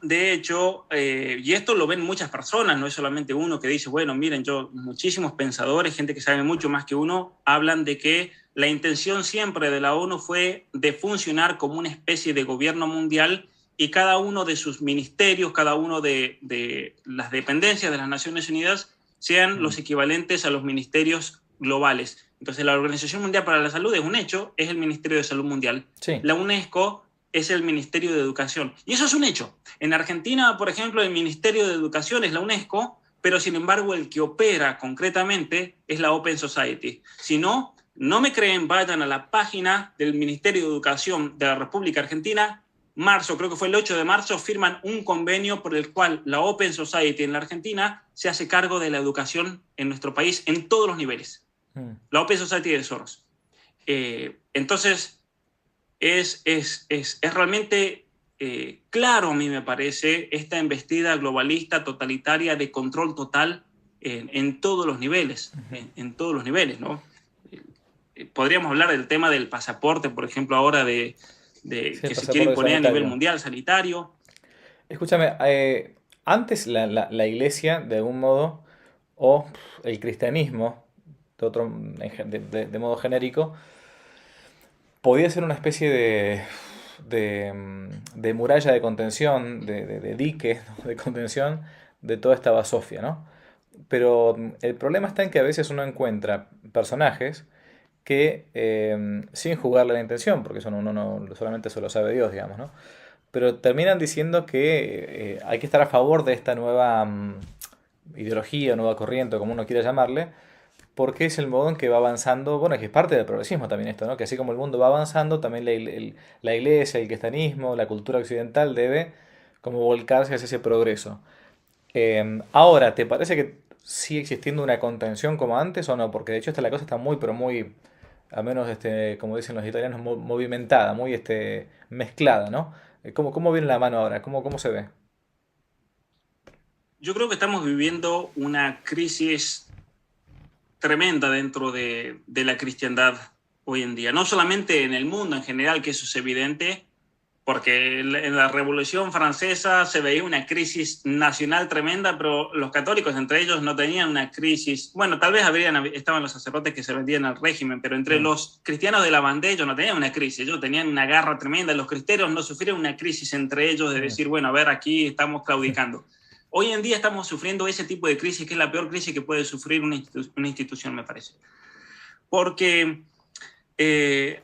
y esto lo ven muchas personas, no es solamente uno que dice, bueno, miren, muchísimos pensadores, gente que sabe mucho más que uno, hablan de que la intención siempre de la ONU fue de funcionar como una especie de gobierno mundial, y cada uno de sus ministerios, cada uno de las dependencias de las Naciones Unidas sean los equivalentes a los ministerios globales. Entonces, la Organización Mundial para la Salud es un hecho, es el Ministerio de Salud Mundial. Sí. La UNESCO es el Ministerio de Educación. Y eso es un hecho. En Argentina, por ejemplo, el Ministerio de Educación es la UNESCO, pero sin embargo el que opera concretamente es la Open Society. Si no, no me creen, vayan a la página del Ministerio de Educación de la República Argentina. Marzo, creo que fue el 8 de marzo, firman un convenio por el cual la Open Society en la Argentina se hace cargo de la educación en nuestro país en todos los niveles. La Open Society de Soros. Entonces, es realmente claro, a mí me parece, esta embestida globalista, totalitaria, de control total en todos los niveles, en todos los niveles, ¿no? Podríamos hablar del tema del pasaporte, por ejemplo, ahora sí, que se quiere imponer sanitario a nivel mundial, sanitario. Escúchame, antes la iglesia, de algún modo, o el cristianismo, de modo genérico, podía ser una especie de muralla de contención, de dique, ¿no?, de contención de toda esta basofia, ¿no? Pero el problema está en que a veces uno encuentra personajes que, sin jugarle la intención, porque eso uno no, solamente se lo sabe Dios, digamos, ¿no?, pero terminan diciendo que hay que estar a favor de esta nueva ideología, nueva corriente, como uno quiera llamarle, porque es el modo en que va avanzando, bueno, que es parte del progresismo también esto, ¿no? Que así como el mundo va avanzando, también la iglesia, el cristianismo, la cultura occidental debe como volcarse hacia ese progreso. Ahora, ¿te parece que sigue existiendo una contención como antes o no? Porque de hecho la cosa está muy, pero muy, al menos como dicen los italianos, movimentada, muy mezclada, ¿no? ¿Cómo viene la mano ahora? ¿Cómo se ve? Yo creo que estamos viviendo una crisis tremenda dentro de la cristiandad hoy en día. No solamente en el mundo en general, que eso es evidente, porque en la Revolución Francesa se veía una crisis nacional tremenda, pero los católicos entre ellos no tenían una crisis. Bueno, tal vez estaban los sacerdotes que se vendían al régimen, pero entre los cristianos de la Vendée ellos no tenían una crisis, ellos tenían una guerra tremenda. Los cristeros no sufrieron una crisis entre ellos de decir, bueno, a ver, aquí estamos claudicando. Hoy en día estamos sufriendo ese tipo de crisis, que es la peor crisis que puede sufrir una institución, me parece. Porque Eh,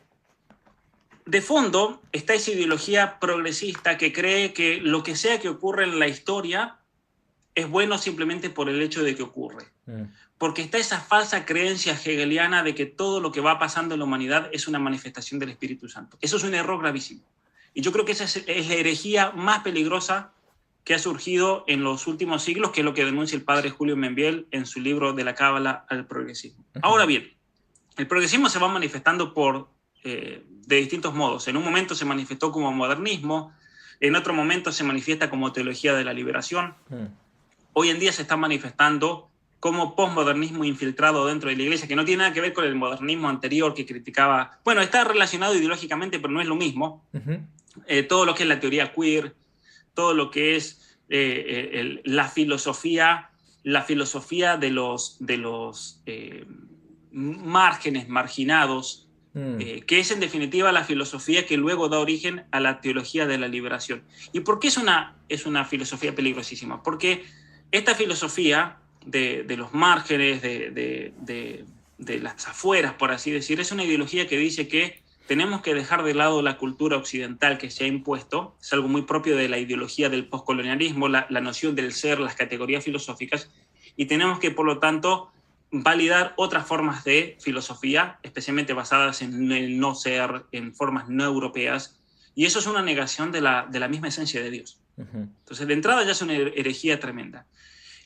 de fondo está esa ideología progresista que cree que lo que sea que ocurre en la historia es bueno simplemente por el hecho de que ocurre. Porque está esa falsa creencia hegeliana de que todo lo que va pasando en la humanidad es una manifestación del Espíritu Santo. Eso es un error gravísimo. Y yo creo que esa es la herejía más peligrosa que ha surgido en los últimos siglos, que es lo que denuncia el padre Julio Membiel en su libro De la Cábala al progresismo. Ahora bien, el progresismo se va manifestando de distintos modos. En un momento se manifestó como modernismo, en otro momento se manifiesta como teología de la liberación. Hoy en día se está manifestando como posmodernismo infiltrado dentro de la iglesia, que no tiene nada que ver con el modernismo anterior que criticaba. Bueno, está relacionado ideológicamente, pero no es lo mismo. Todo lo que es la teoría queer, todo lo que es la filosofía de los márgenes, marginados, que es en definitiva la filosofía que luego da origen a la teología de la liberación. ¿Y por qué es una filosofía peligrosísima? Porque esta filosofía de los márgenes, de las afueras, por así decir, es una ideología que dice que tenemos que dejar de lado la cultura occidental que se ha impuesto, es algo muy propio de la ideología del postcolonialismo, la noción del ser, las categorías filosóficas, y tenemos que, por lo tanto, validar otras formas de filosofía, especialmente basadas en el no ser, en formas no europeas, y eso es una negación de la misma esencia de Dios. Entonces, de entrada ya es una herejía tremenda.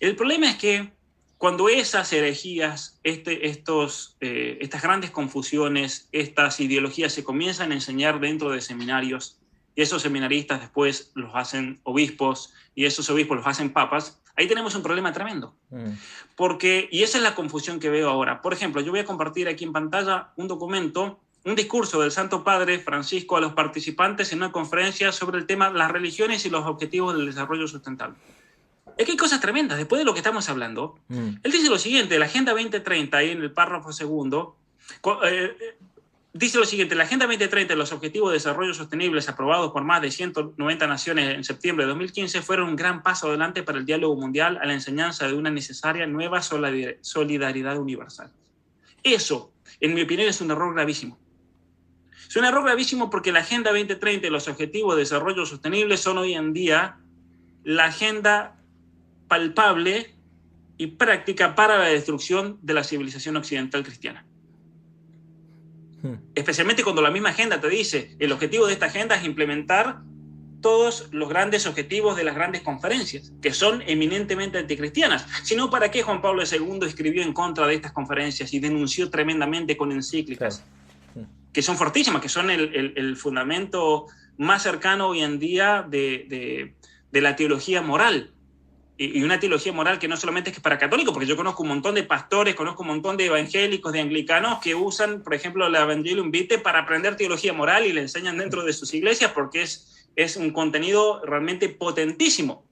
El problema es que cuando esas herejías, estas grandes confusiones, estas ideologías se comienzan a enseñar dentro de seminarios, y esos seminaristas después los hacen obispos, y esos obispos los hacen papas, ahí tenemos un problema tremendo. Y esa es la confusión que veo ahora. Por ejemplo, yo voy a compartir aquí en pantalla un discurso del Santo Padre Francisco a los participantes en una conferencia sobre el tema las religiones y los objetivos del desarrollo sustentable. Es que hay cosas tremendas. Después de lo que estamos hablando, él dice lo siguiente, la Agenda 2030, ahí en el párrafo segundo, dice lo siguiente, la Agenda 2030 y los Objetivos de Desarrollo Sostenibles aprobados por más de 190 naciones en septiembre de 2015 fueron un gran paso adelante para el diálogo mundial a la enseñanza de una necesaria nueva solidaridad universal. Eso, en mi opinión, es un error gravísimo. Es un error gravísimo porque la Agenda 2030 y los Objetivos de Desarrollo Sostenible son hoy en día la agenda palpable y práctica para la destrucción de la civilización occidental cristiana. Especialmente cuando la misma agenda te dice, el objetivo de esta agenda es implementar todos los grandes objetivos de las grandes conferencias, que son eminentemente anticristianas. Si no, ¿para qué Juan Pablo II escribió en contra de estas conferencias y denunció tremendamente con encíclicas? Que son fortísimas, que son el fundamento más cercano hoy en día de la teología moral. Y una teología moral que no solamente es para católicos, porque yo conozco un montón de pastores, conozco un montón de evangélicos, de anglicanos que usan, por ejemplo, el Evangelium Vitae para aprender teología moral y le enseñan dentro de sus iglesias porque es un contenido realmente potentísimo.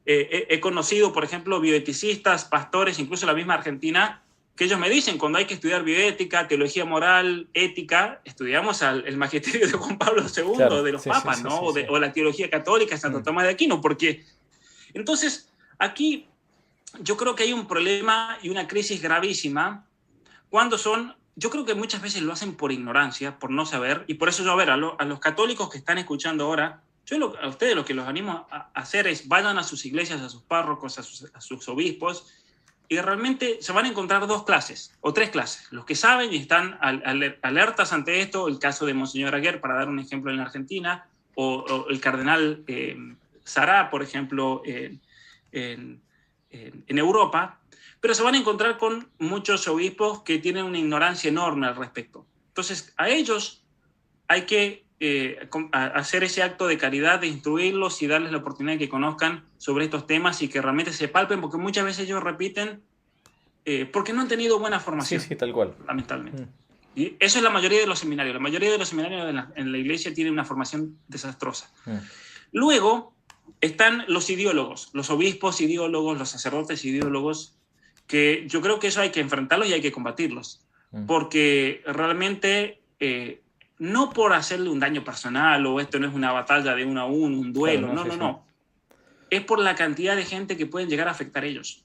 He conocido, por ejemplo, bioeticistas, pastores, incluso en la misma Argentina, que ellos me dicen, cuando hay que estudiar bioética, teología moral, ética, estudiamos el magisterio de Juan Pablo II, claro, de los papas, ¿no? O la teología católica de Santo Tomás de Aquino, porque entonces aquí yo creo que hay un problema y una crisis gravísima cuando yo creo que muchas veces lo hacen por ignorancia, por no saber, y por eso yo, a los católicos que están escuchando ahora, a ustedes lo que los animo a hacer es vayan a sus iglesias, a sus párrocos, a sus obispos, y realmente se van a encontrar dos clases, o tres clases. Los que saben y están alertas ante esto, el caso de Monseñor Aguer, para dar un ejemplo en la Argentina, o el cardenal Sará, por ejemplo, en Europa, pero se van a encontrar con muchos obispos que tienen una ignorancia enorme al respecto. Entonces, a ellos hay que hacer ese acto de caridad, de instruirlos y darles la oportunidad de que conozcan sobre estos temas y que realmente se palpen, porque muchas veces ellos repiten porque no han tenido buena formación. Sí, tal cual. Lamentablemente. Y eso es la mayoría de los seminarios. La mayoría de los seminarios en la iglesia tienen una formación desastrosa. Luego están los ideólogos, los obispos ideólogos, los sacerdotes ideólogos, que yo creo que eso hay que enfrentarlos y hay que combatirlos. Porque realmente... no por hacerle un daño personal o esto no es una batalla de uno a uno, un duelo, claro, no. Es por la cantidad de gente que pueden llegar a afectar ellos.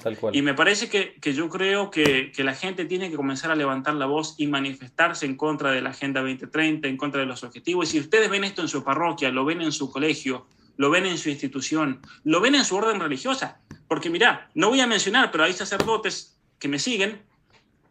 Tal cual. Y me parece que yo creo que la gente tiene que comenzar a levantar la voz y manifestarse en contra de la Agenda 2030, en contra de los objetivos. Y si ustedes ven esto en su parroquia, lo ven en su colegio, lo ven en su institución, lo ven en su orden religiosa. Porque mirá, no voy a mencionar, pero hay sacerdotes que me siguen,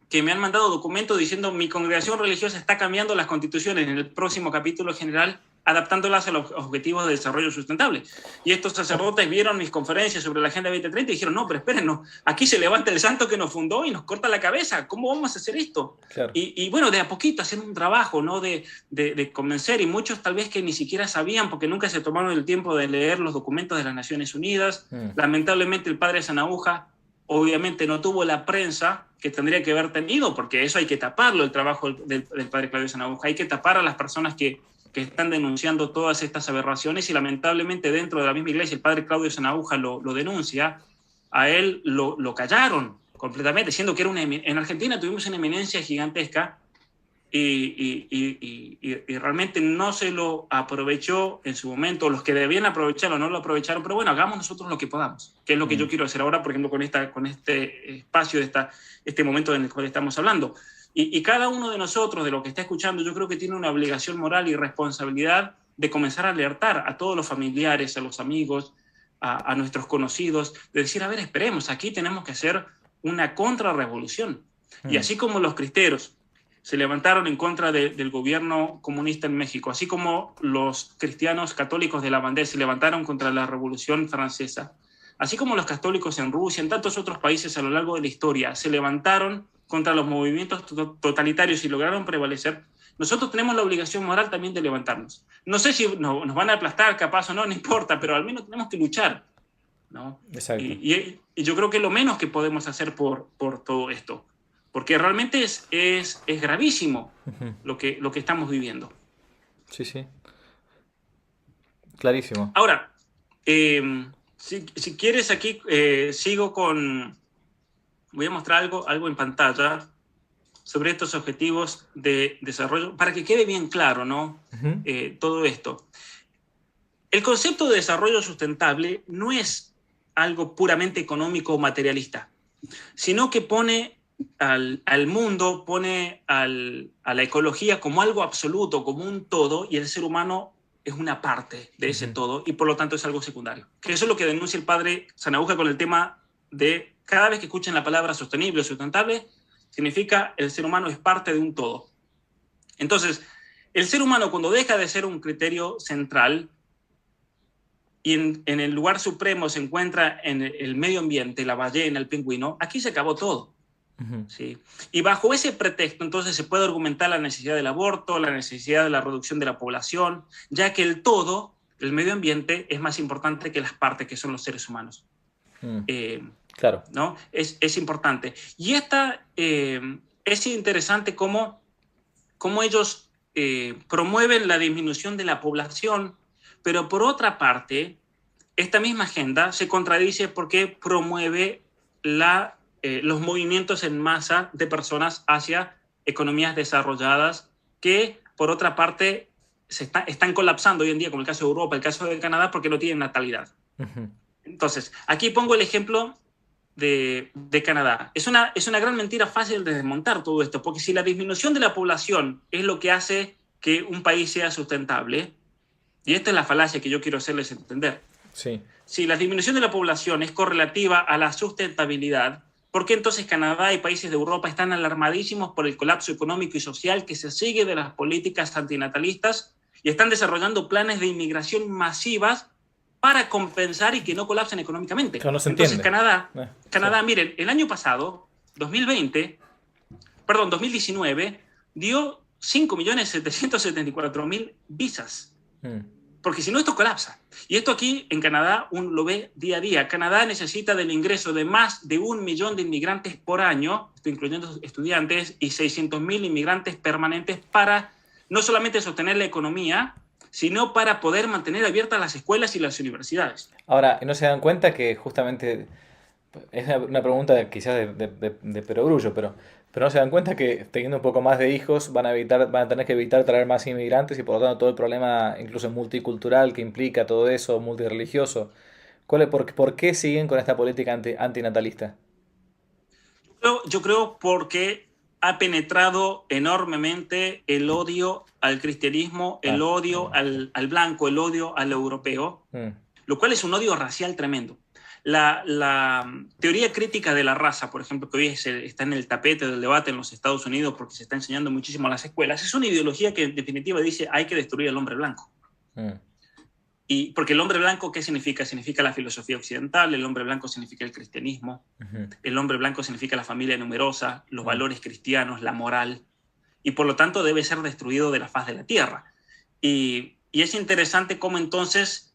que me han mandado documentos diciendo mi congregación religiosa está cambiando las constituciones en el próximo capítulo general, adaptándolas a los objetivos de desarrollo sustentable. Y estos sacerdotes vieron mis conferencias sobre la Agenda 2030 y dijeron, no, pero espérenos, aquí se levanta el santo que nos fundó y nos corta la cabeza, ¿cómo vamos a hacer esto? Claro. Y bueno, de a poquito hacer un trabajo, ¿no? De convencer, y muchos tal vez que ni siquiera sabían porque nunca se tomaron el tiempo de leer los documentos de las Naciones Unidas. Lamentablemente el padre Sanahuja obviamente no tuvo la prensa que tendría que haber tenido, porque eso hay que taparlo, el trabajo del padre Claudio Sanahuja, hay que tapar a las personas que están denunciando todas estas aberraciones, y lamentablemente dentro de la misma iglesia el padre Claudio Sanahuja lo denuncia, a él lo callaron completamente, siendo que era en Argentina tuvimos una eminencia gigantesca y realmente no se lo aprovechó en su momento. Los que debían aprovecharlo no lo aprovecharon, pero bueno, hagamos nosotros lo que podamos, que es lo que yo quiero hacer ahora, por ejemplo, con este espacio, este momento en el cual estamos hablando. Y cada uno de nosotros, de lo que está escuchando, yo creo que tiene una obligación moral y responsabilidad de comenzar a alertar a todos los familiares, a los amigos, a nuestros conocidos, de decir, a ver, esperemos, aquí tenemos que hacer una contrarrevolución. Y así como los cristeros se levantaron en contra del gobierno comunista en México, así como los cristianos católicos de la bandera se levantaron contra la Revolución Francesa, así como los católicos en Rusia, en tantos otros países a lo largo de la historia, se levantaron contra los movimientos totalitarios y lograron prevalecer, nosotros tenemos la obligación moral también de levantarnos. No sé si nos van a aplastar, capaz o no, no importa, pero al menos tenemos que luchar, ¿no? Exacto. Y yo creo que lo menos que podemos hacer por todo esto, porque realmente es gravísimo lo que estamos viviendo. Sí, sí. Clarísimo. Ahora, si quieres aquí, sigo con... Voy a mostrar algo en pantalla sobre estos objetivos de desarrollo, para que quede bien claro, ¿no? Todo esto. El concepto de desarrollo sustentable no es algo puramente económico o materialista, sino que pone al mundo, pone a la ecología como algo absoluto, como un todo, y el ser humano es una parte de ese todo, y por lo tanto es algo secundario. Que eso es lo que denuncia el padre Sanahuja con el tema de cada vez que escuchen la palabra sostenible o sustentable, significa el ser humano es parte de un todo. Entonces, el ser humano, cuando deja de ser un criterio central y en el lugar supremo se encuentra en el medio ambiente, la ballena, el pingüino, aquí se acabó todo. ¿Sí? Y bajo ese pretexto entonces se puede argumentar la necesidad del aborto, la necesidad de la reducción de la población, ya que el todo, el medio ambiente, es más importante que las partes que son los seres humanos. Claro. ¿No? Es importante. Y es interesante cómo ellos promueven la disminución de la población, pero por otra parte, esta misma agenda se contradice porque promueve los movimientos en masa de personas hacia economías desarrolladas que, por otra parte, están colapsando hoy en día, como el caso de Europa, el caso de Canadá, porque no tienen natalidad. Entonces, aquí pongo el ejemplo de Canadá. Es una gran mentira fácil de desmontar todo esto, porque si la disminución de la población es lo que hace que un país sea sustentable, y esta es la falacia que yo quiero hacerles entender. Sí. Si la disminución de la población es correlativa a la sustentabilidad, ¿por qué entonces Canadá y países de Europa están alarmadísimos por el colapso económico y social que se sigue de las políticas antinatalistas y están desarrollando planes de inmigración masivas para compensar y que no colapsen económicamente? Claro, no se Entonces entiende. Canadá, Sí. miren, el año pasado, 2019, dio 5.774.000 visas. Porque si no, esto colapsa. Y esto aquí en Canadá uno lo ve día a día. Canadá necesita del ingreso de más de 1 millón de inmigrantes por año, esto incluyendo estudiantes, y 600.000 inmigrantes permanentes para no solamente sostener la economía, sino para poder mantener abiertas las escuelas y las universidades. Ahora, ¿no se dan cuenta que justamente, es una pregunta quizás de perogrullo, pero no se dan cuenta que teniendo un poco más de hijos van a tener que evitar traer más inmigrantes y por lo tanto todo el problema incluso multicultural que implica todo eso, multirreligioso, ¿Por qué siguen con esta política antinatalista? Yo creo porque ha penetrado enormemente el odio al cristianismo, el Ah, odio al blanco, el odio al europeo, mm, lo cual es un odio racial tremendo. La teoría crítica de la raza, por ejemplo, que hoy está en el tapete del debate en los Estados Unidos porque se está enseñando muchísimo en las escuelas, es una ideología que en definitiva dice hay que destruir al hombre blanco. mm, Y porque el hombre blanco, ¿qué significa? Significa la filosofía occidental, el hombre blanco significa el cristianismo, ujú, el hombre blanco significa la familia numerosa, los mm, valores cristianos, la moral, y por lo tanto debe ser destruido de la faz de la tierra. Y es interesante cómo entonces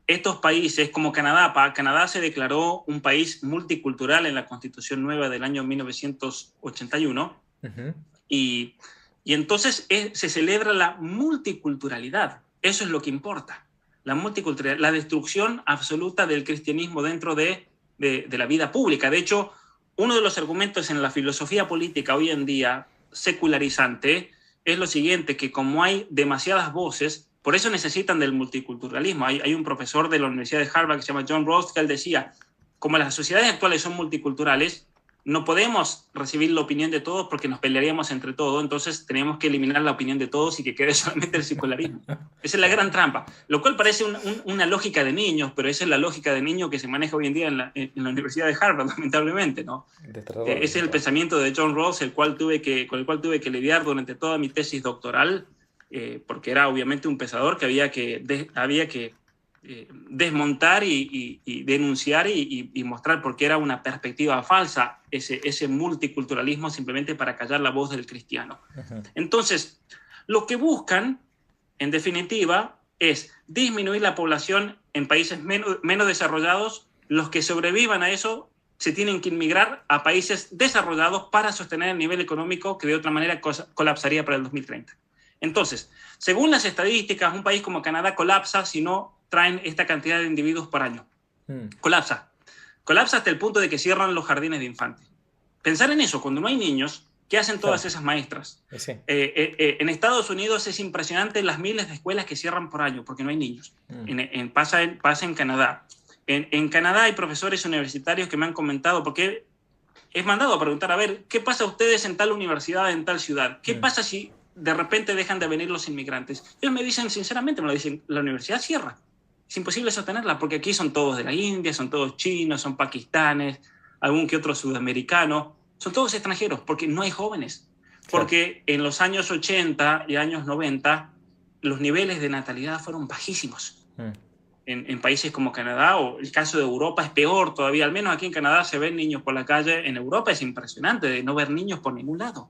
estos países como Canadá, Canadá se declaró un país multicultural en la Constitución nueva del año 1981, ujú, y, y entonces se celebra la multiculturalidad. Eso es lo que importa. La multiculturalidad, la destrucción absoluta del cristianismo dentro de la vida pública. De hecho, uno de los argumentos en la filosofía política hoy en día secularizante es lo siguiente, que como hay demasiadas voces, por eso necesitan del multiculturalismo. Hay un profesor de la Universidad de Harvard que se llama John Rawls, que él decía, como las sociedades actuales son multiculturales, no podemos recibir la opinión de todos porque nos pelearíamos entre todos, entonces tenemos que eliminar la opinión de todos y que quede solamente el secularismo. Esa es la gran trampa, lo cual parece una lógica de niños, pero esa es la lógica de niño que se maneja hoy en día en la Universidad de Harvard, lamentablemente, ¿no? Destrador, Ese es el pensamiento de John Rawls, con el cual tuve que lidiar durante toda mi tesis doctoral, porque era obviamente un pensador que había que desmontar y denunciar y mostrar por qué era una perspectiva falsa ese multiculturalismo simplemente para callar la voz del cristiano. ujú, Entonces, lo que buscan, en definitiva, es disminuir la población en países menos desarrollados. Los que sobrevivan a eso se tienen que inmigrar a países desarrollados para sostener el nivel económico que de otra manera colapsaría para el 2030. Entonces, según las estadísticas, un país como Canadá colapsa si no traen esta cantidad de individuos por año. mm, Colapsa. Colapsa hasta el punto de que cierran los jardines de infantes. Pensar en eso, cuando no hay niños, ¿qué hacen todas claro, esas maestras? sí, En Estados Unidos es impresionante las miles de escuelas que cierran por año porque no hay niños. mm, Pasa en Canadá. En Canadá hay profesores universitarios que me han comentado, porque he mandado a preguntar, a ver, ¿qué pasa a ustedes en tal universidad, en tal ciudad? ¿Qué mm, pasa si de repente dejan de venir los inmigrantes? Ellos me dicen, sinceramente, me lo dicen, la universidad cierra. Es imposible sostenerla porque aquí son todos de la India, son todos chinos, son pakistanes, algún que otro sudamericano, son todos extranjeros porque no hay jóvenes. claro, Porque en los años 80 y años 90 los niveles de natalidad fueron bajísimos. mm, En países como Canadá, o el caso de Europa es peor todavía, al menos aquí en Canadá se ven niños por la calle, en Europa es impresionante de no ver niños por ningún lado.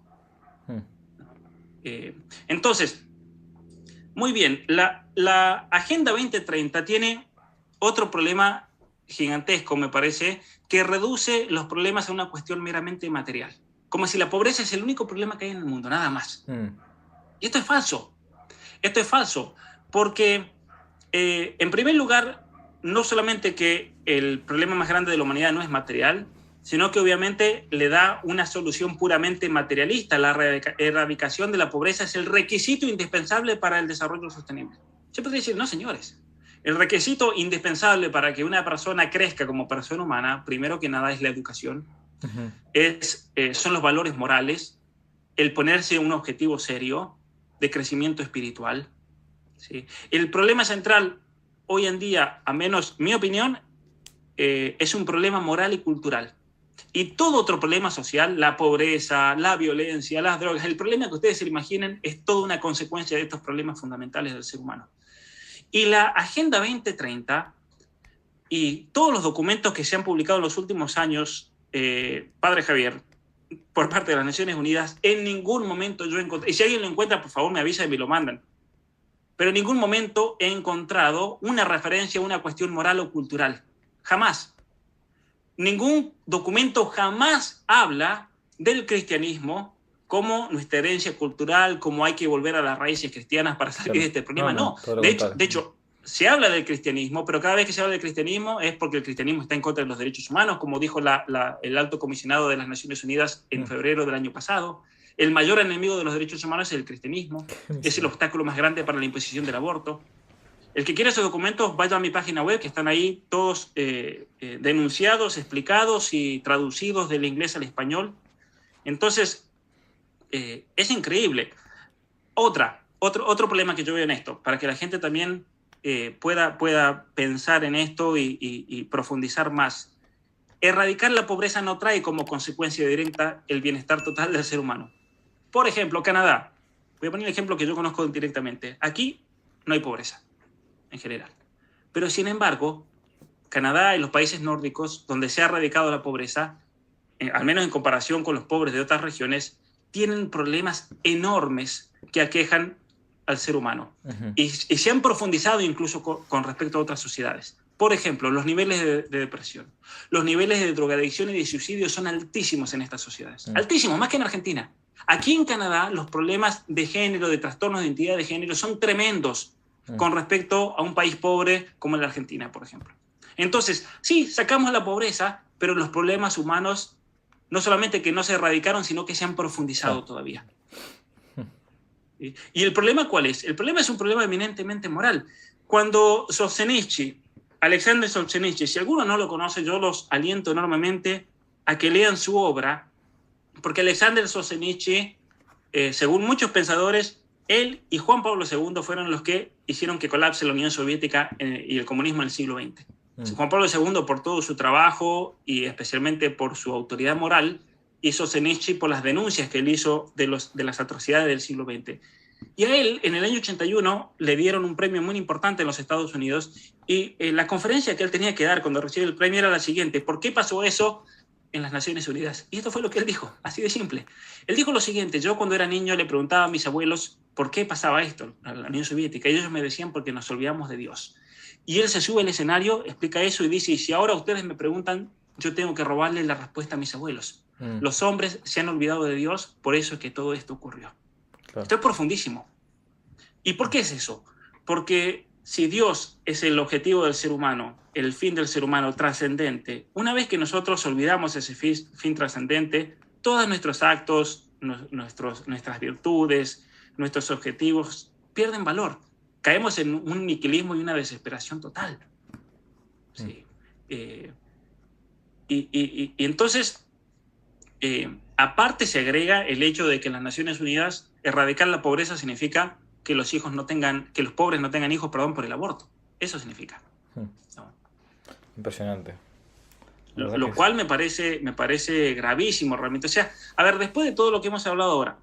mm, Eh, entonces, muy bien, la Agenda 2030 tiene otro problema gigantesco, me parece, que reduce los problemas a una cuestión meramente material. Como si la pobreza es el único problema que hay en el mundo, nada más. mm, Y esto es falso. Esto es falso, porque en primer lugar, no solamente que el problema más grande de la humanidad no es material, sino que obviamente le da una solución puramente materialista. La erradicación de la pobreza es el requisito indispensable para el desarrollo sostenible. Yo podría decir, no, señores. El requisito indispensable para que una persona crezca como persona humana, primero que nada, es la educación, ujú, son los valores morales, el ponerse un objetivo serio de crecimiento espiritual. ¿Sí? El problema central hoy en día, a menos mi opinión, es un problema moral y cultural. Y todo otro problema social, la pobreza, la violencia, las drogas, el problema que ustedes se imaginen es toda una consecuencia de estos problemas fundamentales del ser humano. Y la Agenda 2030 y todos los documentos que se han publicado en los últimos años, Padre Javier, por parte de las Naciones Unidas, en ningún momento yo encontré, y si alguien lo encuentra, por favor me avisa y me lo mandan, pero en ningún momento he encontrado una referencia a una cuestión moral o cultural. Jamás. Ningún documento jamás habla del cristianismo como nuestra herencia cultural, como hay que volver a las raíces cristianas para salir claro. de este No, problema. no, No, todo lo de contrario. hecho, se habla del cristianismo, pero cada vez que se habla del cristianismo es porque el cristianismo está en contra de los derechos humanos, como dijo el alto comisionado de las Naciones Unidas en Mm, febrero del año pasado. El mayor enemigo de los derechos humanos es el cristianismo, qué es el miseria. obstáculo más grande para la imposición del aborto. El que quiera esos documentos, vaya a mi página web, que están ahí todos denunciados, explicados y traducidos del inglés al español. Entonces, es increíble. Otro problema que yo veo en esto, para que la gente también pueda pensar en esto y profundizar más. Erradicar la pobreza no trae como consecuencia directa el bienestar total del ser humano. Por ejemplo, Canadá. Voy a poner el ejemplo que yo conozco directamente. Aquí no hay pobreza, en general. Pero, sin embargo, Canadá y los países nórdicos, donde se ha erradicado la pobreza, al menos en comparación con los pobres de otras regiones, tienen problemas enormes que aquejan al ser humano. Ujú. Y se han profundizado incluso con respecto a otras sociedades. Por ejemplo, los niveles de depresión, los niveles de drogadicción y de suicidio son altísimos en estas sociedades. Altísimos, más que en Argentina. Aquí en Canadá, los problemas de género, de trastornos de identidad de género, son tremendos con respecto a un país pobre como la Argentina, por ejemplo. Entonces, sí, sacamos la pobreza, pero los problemas humanos no solamente que no se erradicaron, sino que se han profundizado todavía. ¿Y el problema cuál es? El problema es un problema eminentemente moral. Cuando Solzhenitsyn, Alexander Solzhenitsyn, si alguno no lo conoce, yo los aliento enormemente a que lean su obra, porque Alexander Solzhenitsyn, según muchos pensadores, él y Juan Pablo II fueron los que hicieron que colapse la Unión Soviética y el comunismo en el siglo XX. Juan Pablo II, por todo su trabajo y especialmente por su autoridad moral, y Solzhenitsyn por las denuncias que él hizo de las atrocidades del siglo XX. Y a él, en el año 81, le dieron un premio muy importante en los Estados Unidos, y la conferencia que él tenía que dar cuando recibió el premio era la siguiente: ¿por qué pasó eso en las Naciones Unidas? Y esto fue lo que él dijo, así de simple. Él dijo lo siguiente: yo cuando era niño le preguntaba a mis abuelos por qué pasaba esto en la Unión Soviética, y ellos me decían porque nos olvidamos de Dios. Y él se sube al escenario, explica eso y dice: y si ahora ustedes me preguntan, yo tengo que robarle la respuesta a mis abuelos. Los hombres se han olvidado de Dios, por eso es que todo esto ocurrió. Claro. Esto es profundísimo. ¿Y por qué es eso? Porque si Dios es el objetivo del ser humano, el fin del ser humano trascendente, una vez que nosotros olvidamos ese fin trascendente, todos nuestros actos, nuestras virtudes, nuestros objetivos pierden valor. Caemos en un nihilismo y una desesperación total. Sí. Y entonces, aparte se agrega el hecho de que en las Naciones Unidas erradicar la pobreza significa que los pobres no tengan hijos, por el aborto. Eso significa. ¿No? Impresionante. Lo cual me parece gravísimo realmente. O sea, a ver, después de todo lo que hemos hablado ahora,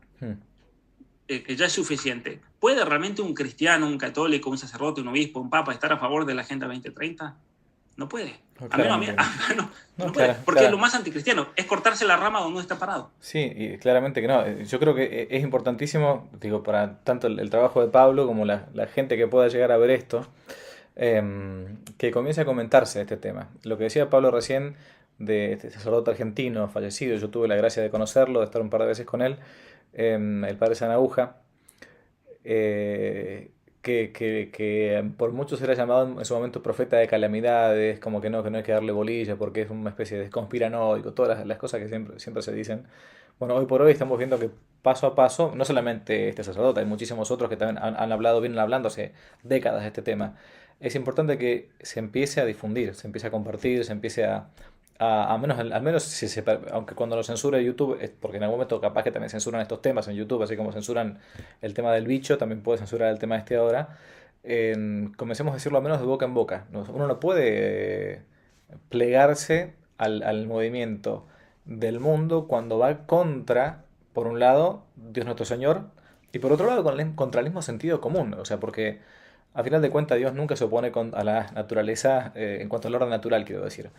que ya es suficiente, ¿puede realmente un cristiano, un católico, un sacerdote, un obispo, un papa estar a favor de la Agenda 2030? No puede. No puede. Porque es lo más anticristiano, es cortarse la rama donde está parado. Sí, y claramente que no. Yo creo que es importantísimo, digo, para tanto el trabajo de Pablo como la gente que pueda llegar a ver esto, que comience a comentarse este tema. Lo que decía Pablo recién de este sacerdote argentino fallecido, yo tuve la gracia de conocerlo, de estar un par de veces con él, el padre Sanahuja, que por muchos era llamado en su momento profeta de calamidades, como que no hay que darle bolilla porque es una especie de conspiranoico, todas las cosas que siempre se dicen. Bueno, hoy por hoy estamos viendo que paso a paso, no solamente este sacerdote, hay muchísimos otros que también vienen hablando hace décadas de este tema. Es importante que se empiece a difundir, se empiece a compartir, se empiece al menos aunque cuando lo censura YouTube, porque en algún momento capaz que también censuran estos temas en YouTube, así como censuran el tema del bicho, también puede censurar el tema este ahora. Comencemos a decirlo al menos de boca en boca. Uno no puede plegarse al movimiento del mundo cuando va contra, por un lado, Dios nuestro Señor, y por otro lado, contra el mismo sentido común. O sea, porque a final de cuentas Dios nunca se opone a la naturaleza, en cuanto al orden natural, quiero decir.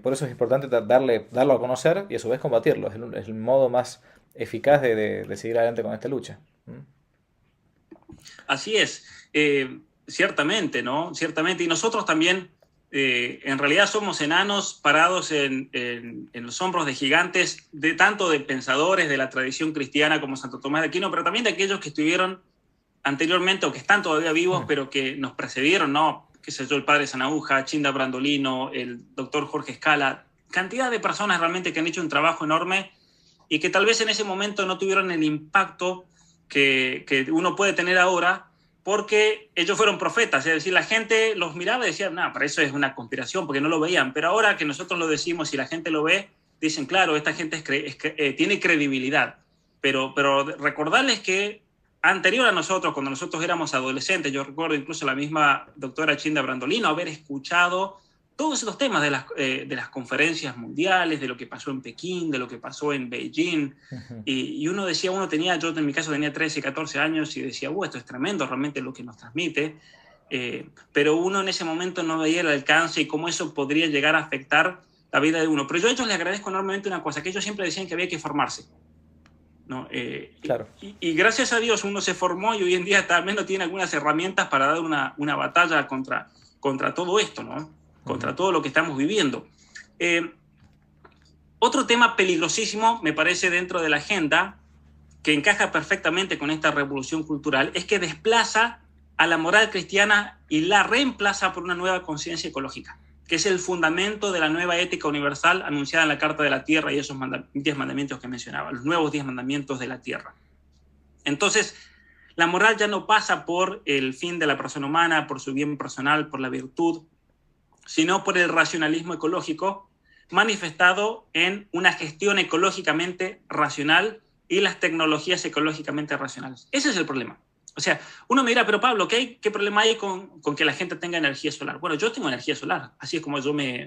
Por eso es importante darlo a conocer y a su vez combatirlo. Es el modo más eficaz de seguir adelante con esta lucha. Así es, ciertamente, ¿no? Ciertamente. Y nosotros también, en realidad somos enanos parados en los hombros de gigantes, tanto de pensadores de la tradición cristiana como Santo Tomás de Aquino, pero también de aquellos que estuvieron anteriormente o que están todavía vivos, pero que nos precedieron, ¿no? Qué sé yo, el padre Sanahuja, Chinda Brandolino, el doctor Jorge Escala, cantidad de personas realmente que han hecho un trabajo enorme y que tal vez en ese momento no tuvieron el impacto que uno puede tener ahora, porque ellos fueron profetas, es decir, la gente los miraba y decía, no, para eso es una conspiración, porque no lo veían, pero ahora que nosotros lo decimos y la gente lo ve, dicen, claro, esta gente tiene credibilidad, pero recordarles que anterior a nosotros, cuando nosotros éramos adolescentes, yo recuerdo incluso la misma doctora Chinda Brandolino haber escuchado todos esos temas de las conferencias mundiales, de lo que pasó en Pekín, de lo que pasó en Beijing, y uno decía, yo en mi caso tenía 13, 14 años y decía, esto es tremendo realmente lo que nos transmite, pero uno en ese momento no veía el alcance y cómo eso podría llegar a afectar la vida de uno. Pero yo a ellos les agradezco enormemente una cosa, que ellos siempre decían que había que formarse, ¿no? Claro. Y gracias a Dios uno se formó y hoy en día tal vez no tiene algunas herramientas para dar una batalla contra todo esto, ¿no? Contra todo lo que estamos viviendo. Otro tema peligrosísimo, me parece, dentro de la agenda, que encaja perfectamente con esta revolución cultural, es que desplaza a la moral cristiana y la reemplaza por una nueva conciencia ecológica, que es el fundamento de la nueva ética universal anunciada en la Carta de la Tierra y esos 10 mandamientos que mencionaba, los nuevos 10 mandamientos de la Tierra. Entonces, la moral ya no pasa por el fin de la persona humana, por su bien personal, por la virtud, sino por el racionalismo ecológico manifestado en una gestión ecológicamente racional y las tecnologías ecológicamente racionales. Ese es el problema. O sea, uno me dirá, pero Pablo, ¿qué problema hay con que la gente tenga energía solar? Bueno, yo tengo energía solar, así es como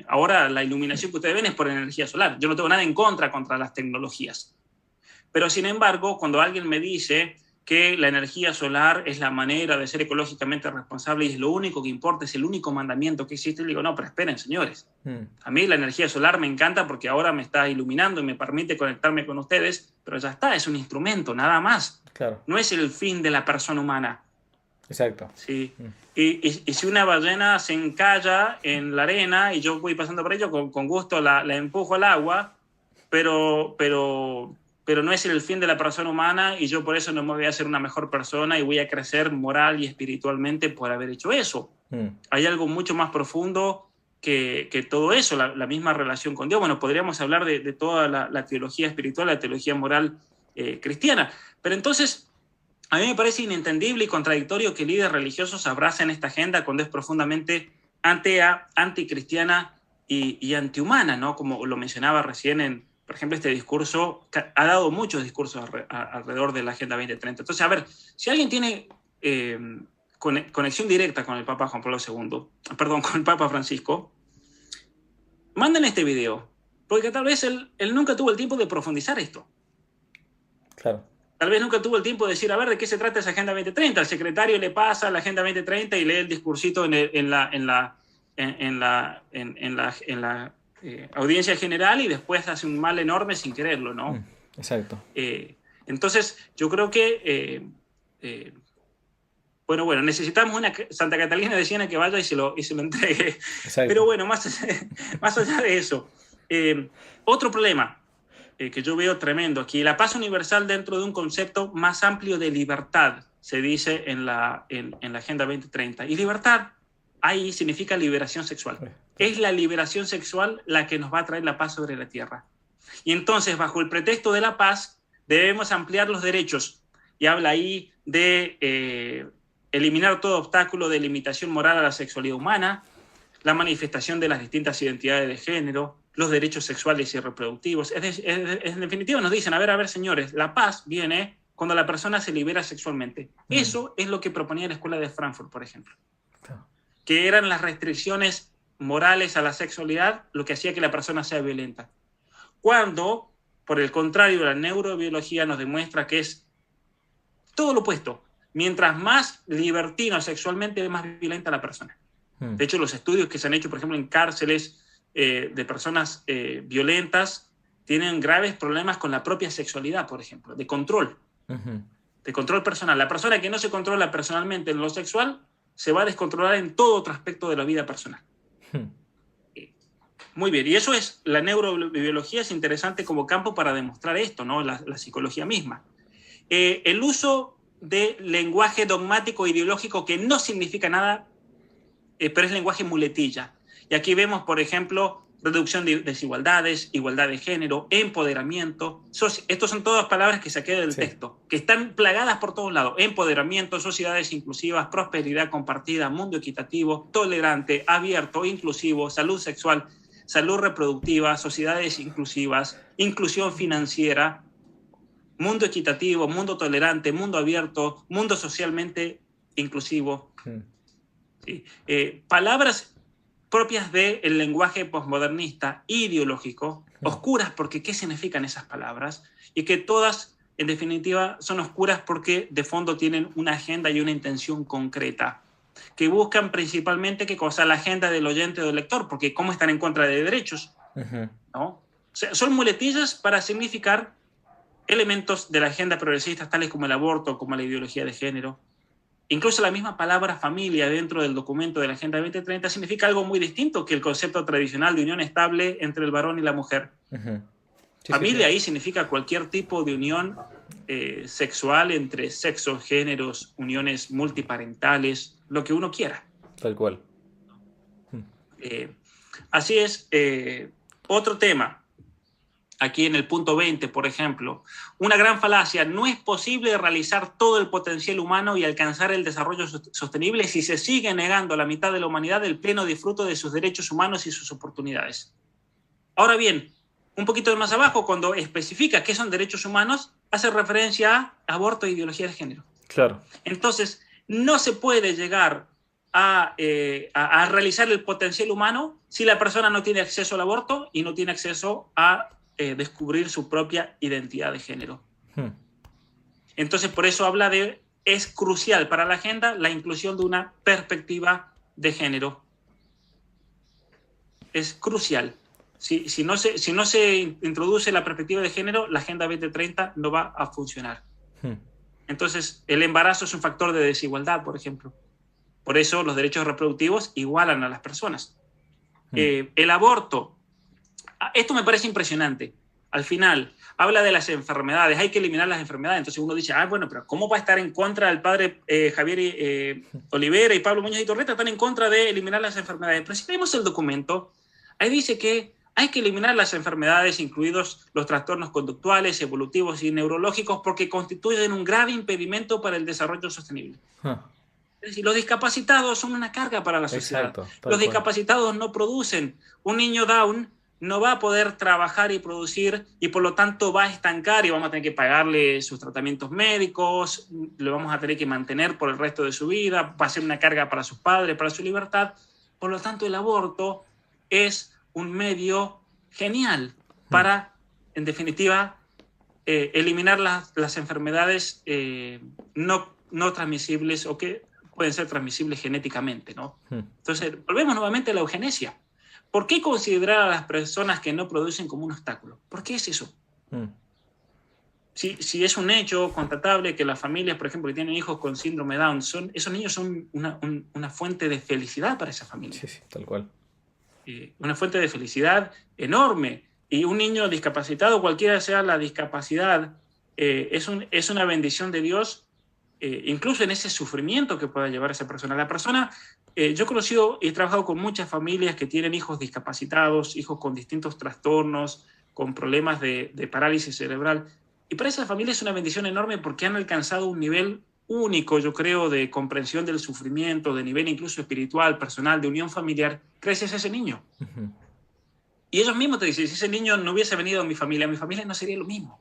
ahora la iluminación que ustedes ven es por energía solar. Yo no tengo nada en contra las tecnologías. Pero sin embargo, cuando alguien me dice que la energía solar es la manera de ser ecológicamente responsable y es lo único que importa, es el único mandamiento que existe, le digo, no, pero esperen, señores. A mí la energía solar me encanta porque ahora me está iluminando y me permite conectarme con ustedes, pero ya está, es un instrumento, nada más. Claro. No es el fin de la persona humana. Exacto. Sí. Y si una ballena se encalla en la arena y yo voy pasando por ello, con gusto la empujo al agua, pero no es el fin de la persona humana y yo por eso no me voy a hacer una mejor persona y voy a crecer moral y espiritualmente por haber hecho eso. Hay algo mucho más profundo que todo eso, la misma relación con Dios. Bueno, podríamos hablar de toda la teología espiritual, la teología moral cristiana. Pero entonces, a mí me parece inentendible y contradictorio que líderes religiosos abracen esta agenda cuando es profundamente anticristiana y antihumana, ¿no? Como lo mencionaba recién por ejemplo, este discurso ha dado muchos discursos alrededor de la Agenda 2030. Entonces, a ver, si alguien tiene conexión directa con el Papa Juan Pablo II, perdón, con el Papa Francisco, manden este video, porque tal vez él nunca tuvo el tiempo de profundizar esto. Claro. Tal vez nunca tuvo el tiempo de decir, a ver, ¿de qué se trata esa Agenda 2030? El secretario le pasa la Agenda 2030 y lee el discursito en la audiencia general y después hace un mal enorme sin quererlo, ¿no? Exacto. Entonces, yo creo que, bueno, necesitamos una Santa Catalina de Siena que vaya y se lo entregue. Exacto. Pero bueno, más allá de eso, otro problema que yo veo tremendo aquí, la paz universal dentro de un concepto más amplio de libertad, se dice en la Agenda 2030. Y libertad ahí significa liberación sexual. Es la liberación sexual la que nos va a traer la paz sobre la tierra. Y entonces, bajo el pretexto de la paz, debemos ampliar los derechos. Y habla ahí de eliminar todo obstáculo de limitación moral a la sexualidad humana, la manifestación de las distintas identidades de género, los derechos sexuales y reproductivos. En definitiva, nos dicen, a ver, señores, la paz viene cuando la persona se libera sexualmente. Eso es lo que proponía la Escuela de Frankfurt, por ejemplo. Que eran las restricciones morales a la sexualidad lo que hacía que la persona sea violenta. Cuando, por el contrario, la neurobiología nos demuestra que es todo lo opuesto. Mientras más libertino sexualmente, más violenta la persona. De hecho, los estudios que se han hecho, por ejemplo, en cárceles de personas violentas, tienen graves problemas con la propia sexualidad, por ejemplo, de control. De control personal. La persona que no se controla personalmente en lo sexual se va a descontrolar en todo otro aspecto de la vida personal. Muy bien, y eso es, la neurobiología es interesante como campo para demostrar esto, ¿no? La psicología misma. El uso de lenguaje dogmático ideológico que no significa nada, pero es lenguaje muletilla. Y aquí vemos, por ejemplo, reducción de desigualdades, igualdad de género, empoderamiento. Estas son todas palabras que saqué del texto, que están plagadas por todos lados. Empoderamiento, sociedades inclusivas, prosperidad compartida, mundo equitativo, tolerante, abierto, inclusivo, salud sexual, salud reproductiva, sociedades inclusivas, inclusión financiera, mundo equitativo, mundo tolerante, mundo abierto, mundo socialmente inclusivo. Sí. Palabras propias del lenguaje posmodernista, ideológico, oscuras porque ¿qué significan esas palabras? Y que todas, en definitiva, son oscuras porque de fondo tienen una agenda y una intención concreta, que buscan principalmente ¿qué cosa? La agenda del oyente o del lector, porque ¿cómo están en contra de derechos? ¿No? O sea, son muletillas para significar elementos de la agenda progresista, tales como el aborto, como la ideología de género. Incluso la misma palabra familia dentro del documento de la Agenda 2030 significa algo muy distinto que el concepto tradicional de unión estable entre el varón y la mujer. Familia ahí significa cualquier tipo de unión sexual entre sexos, géneros, uniones multiparentales, lo que uno quiera. Tal cual. Así es. Otro tema. Aquí en el punto 20, por ejemplo, una gran falacia: no es posible realizar todo el potencial humano y alcanzar el desarrollo sostenible si se sigue negando a la mitad de la humanidad el pleno disfrute de sus derechos humanos y sus oportunidades. Ahora bien, un poquito más abajo, cuando especifica qué son derechos humanos, hace referencia a aborto e ideología de género. Claro. Entonces, no se puede llegar a realizar el potencial humano si la persona no tiene acceso al aborto y no tiene acceso a descubrir su propia identidad de género. Entonces, por eso habla de, es crucial para la agenda la inclusión de una perspectiva de género. Es crucial. Si no se introduce la perspectiva de género, la Agenda 2030 no va a funcionar. Entonces, el embarazo es un factor de desigualdad, por ejemplo. Por eso los derechos reproductivos igualan a las personas. El aborto. Esto me parece impresionante. Al final, habla de las enfermedades. Hay que eliminar las enfermedades. Entonces uno dice, bueno, pero ¿cómo va a estar en contra el padre Javier Olivera y Pablo Muñoz y Torreta? Están en contra de eliminar las enfermedades. Pero si vemos el documento, ahí dice que hay que eliminar las enfermedades, incluidos los trastornos conductuales, evolutivos y neurológicos, porque constituyen un grave impedimento para el desarrollo sostenible. Es decir, los discapacitados son una carga para la sociedad. Exacto, los discapacitados no producen. Un niño Down no va a poder trabajar y producir y por lo tanto va a estancar y vamos a tener que pagarle sus tratamientos médicos, lo vamos a tener que mantener por el resto de su vida, va a ser una carga para sus padres, para su libertad. Por lo tanto, el aborto es un medio genial para, en definitiva, eliminar las enfermedades no transmisibles o que pueden ser transmisibles genéticamente, ¿no? Entonces, volvemos nuevamente a la eugenesia. ¿Por qué considerar a las personas que no producen como un obstáculo? ¿Por qué es eso? Si es un hecho constatable que las familias, por ejemplo, que tienen hijos con síndrome Down, esos niños son una fuente de felicidad para esa familia. Sí, tal cual. Una fuente de felicidad enorme. Y un niño discapacitado, cualquiera sea la discapacidad, es una bendición de Dios, incluso en ese sufrimiento que pueda llevar esa persona. La persona, yo he conocido y he trabajado con muchas familias que tienen hijos discapacitados, hijos con distintos trastornos, con problemas de parálisis cerebral. Y para esa familia es una bendición enorme porque han alcanzado un nivel único, yo creo, de comprensión del sufrimiento, de nivel incluso espiritual, personal, de unión familiar, gracias a ese niño. Y ellos mismos te dicen, si ese niño no hubiese venido a mi familia no sería lo mismo.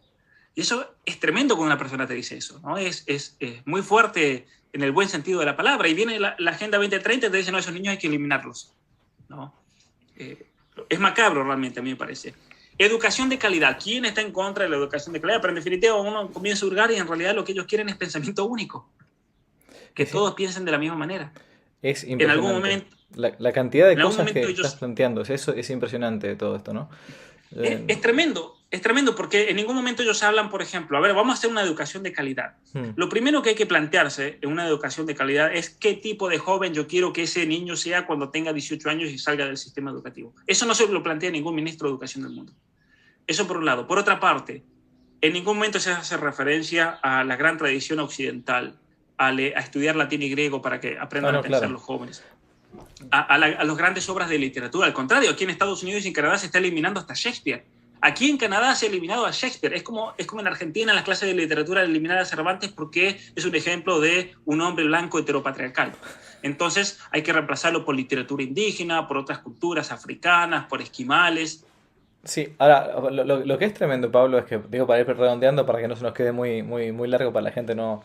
Y eso es tremendo cuando una persona te dice eso, ¿no? Es muy fuerte en el buen sentido de la palabra. Y viene la Agenda 2030 y te dice, no, esos niños hay que eliminarlos, ¿no? Es macabro realmente, a mí me parece. Educación de calidad. ¿Quién está en contra de la educación de calidad? Pero en definitiva uno comienza a hurgar y en realidad lo que ellos quieren es pensamiento único. Que todos piensen de la misma manera. Es impresionante. En algún momento... La cantidad de cosas que estás planteando, eso es impresionante de todo esto, ¿no? Es tremendo porque en ningún momento ellos hablan, por ejemplo, a ver, vamos a hacer una educación de calidad. Lo primero que hay que plantearse en una educación de calidad es qué tipo de joven yo quiero que ese niño sea cuando tenga 18 años y salga del sistema educativo. Eso no se lo plantea ningún ministro de educación del mundo. Eso por un lado. Por otra parte, en ningún momento se hace referencia a la gran tradición occidental, a estudiar latín y griego para que aprendan a pensar los jóvenes. a las grandes obras de literatura. Al contrario, aquí en Estados Unidos y en Canadá se está eliminando hasta Shakespeare. Aquí en Canadá se ha eliminado a Shakespeare. Es como en Argentina en las clases de literatura eliminar a Cervantes porque es un ejemplo de un hombre blanco heteropatriarcal. Entonces hay que reemplazarlo por literatura indígena, por otras culturas africanas, por esquimales. Sí, ahora, lo que es tremendo, Pablo, es que, digo, para ir redondeando, para que no se nos quede muy largo, para la gente no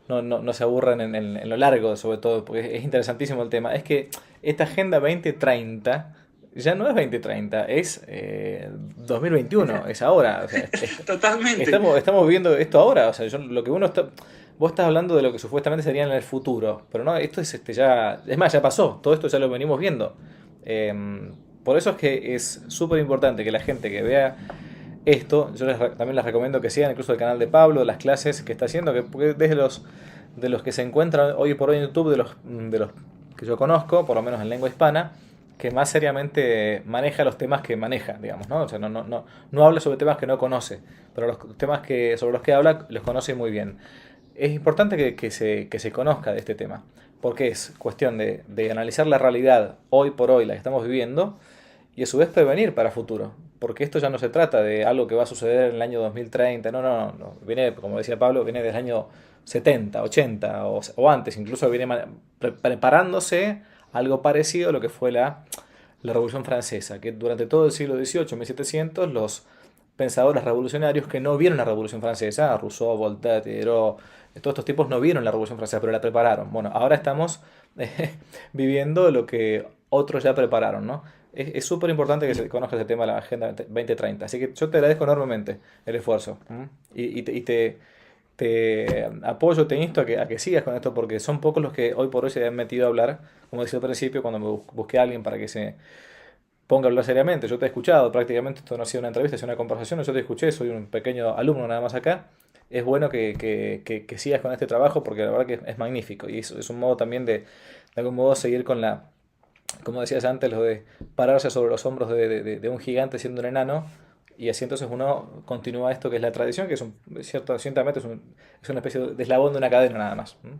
se aburran en lo largo, sobre todo, porque es interesantísimo el tema, es que esta Agenda 2030 ya no es 2030, es 2021, es ahora. O sea, Totalmente. estamos viendo esto ahora, o sea, lo que uno está... Vos estás hablando de lo que supuestamente sería en el futuro, pero no, esto es ya... Es más, ya pasó, todo esto ya lo venimos viendo. Por eso es que es súper importante que la gente que vea esto, también les recomiendo que sigan incluso el canal de Pablo, las clases que está haciendo, porque desde de los que se encuentran hoy por hoy en YouTube, de los que yo conozco, por lo menos en lengua hispana, que más seriamente maneja los temas que maneja, digamos, ¿no? O sea, no habla sobre temas que no conoce, pero los temas sobre los que habla los conoce muy bien. Es importante que se conozca de este tema, porque es cuestión de analizar la realidad hoy por hoy, la que estamos viviendo, y a su vez prevenir para futuro. Porque esto ya no se trata de algo que va a suceder en el año 2030, no. Viene, como decía Pablo, viene del año 70, 80 o antes, incluso viene preparándose algo parecido a lo que fue la Revolución Francesa, que durante todo el siglo XVIII, 1700, los pensadores revolucionarios que no vieron la Revolución Francesa, Rousseau, Voltaire, Diderot, todos estos tipos no vieron la Revolución Francesa, pero la prepararon. Bueno, ahora estamos viviendo lo que otros ya prepararon, ¿no? Es súper importante que se conozca ese tema de la Agenda 2030. Así que yo te agradezco enormemente el esfuerzo. ¿M? Te apoyo, te insto a que sigas con esto porque son pocos los que hoy por hoy se han metido a hablar, como decía al principio, cuando me busqué a alguien para que se ponga a hablar seriamente. Yo te he escuchado, prácticamente esto no ha sido una entrevista, ha sido una conversación, yo te escuché, soy un pequeño alumno nada más acá. Es bueno que sigas con este trabajo porque la verdad que es magnífico y es un modo también de algún modo seguir con como decías antes, lo de pararse sobre los hombros de un gigante siendo un enano, y así entonces uno continúa esto que es la tradición, que es ciertamente es una especie de eslabón de una cadena nada más. ¿Mm?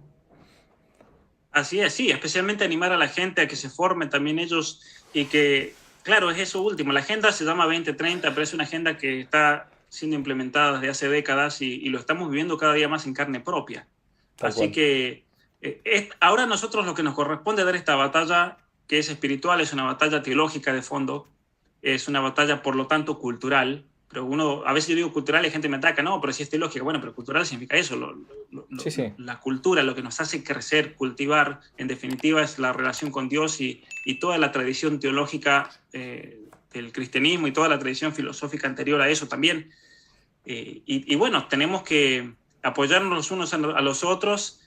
Así es, sí, especialmente animar a la gente a que se formen también ellos y que, claro, es eso último. La agenda se llama 2030, pero es una agenda que está siendo implementada desde hace décadas y lo estamos viviendo cada día más en carne propia. Tal Así cual. que ahora nosotros lo que nos corresponde dar esta batalla, que es espiritual, es una batalla teológica de fondo, es una batalla por lo tanto cultural, pero a veces yo digo cultural y gente me ataca, no, pero si es teológica, bueno, pero cultural significa eso, Sí, sí. la cultura, lo que nos hace crecer, cultivar, en definitiva es la relación con Dios y toda la tradición teológica del cristianismo y toda la tradición filosófica anterior a eso también. Y bueno, tenemos que apoyarnos los unos a los otros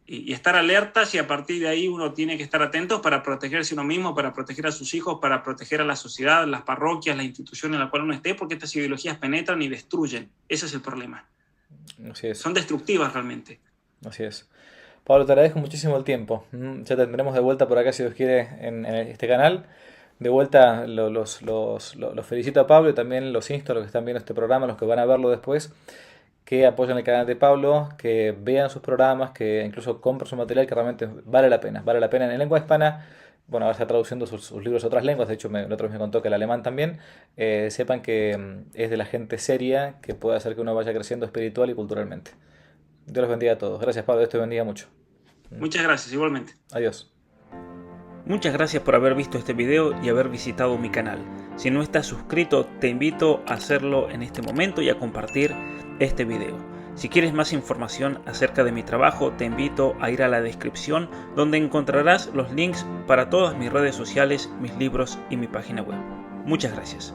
y estar alertas, y a partir de ahí uno tiene que estar atentos para protegerse uno mismo, para proteger a sus hijos, para proteger a la sociedad, las parroquias, la institución en la cual uno esté, porque estas ideologías penetran y destruyen. Ese es el problema. Así es. Son destructivas realmente. Así es. Pablo, te agradezco muchísimo el tiempo. Ya te tendremos de vuelta por acá si Dios quiere en este canal. De vuelta los felicito a Pablo y también los insto a los que están viendo este programa, los que van a verlo después, que apoyen el canal de Pablo, que vean sus programas, que incluso compren su material, que realmente vale la pena. Vale la pena en lengua hispana. Bueno, ahora está traduciendo sus libros a otras lenguas, de hecho la otra vez me contó que el alemán también. Sepan que es de la gente seria que puede hacer que uno vaya creciendo espiritual y culturalmente. Dios los bendiga a todos. Gracias, Pablo, Dios te bendiga mucho. Muchas gracias, igualmente. Adiós. Muchas gracias por haber visto este video y haber visitado mi canal. Si no estás suscrito, te invito a hacerlo en este momento y a compartir este video. Si quieres más información acerca de mi trabajo, te invito a ir a la descripción donde encontrarás los links para todas mis redes sociales, mis libros y mi página web. Muchas gracias.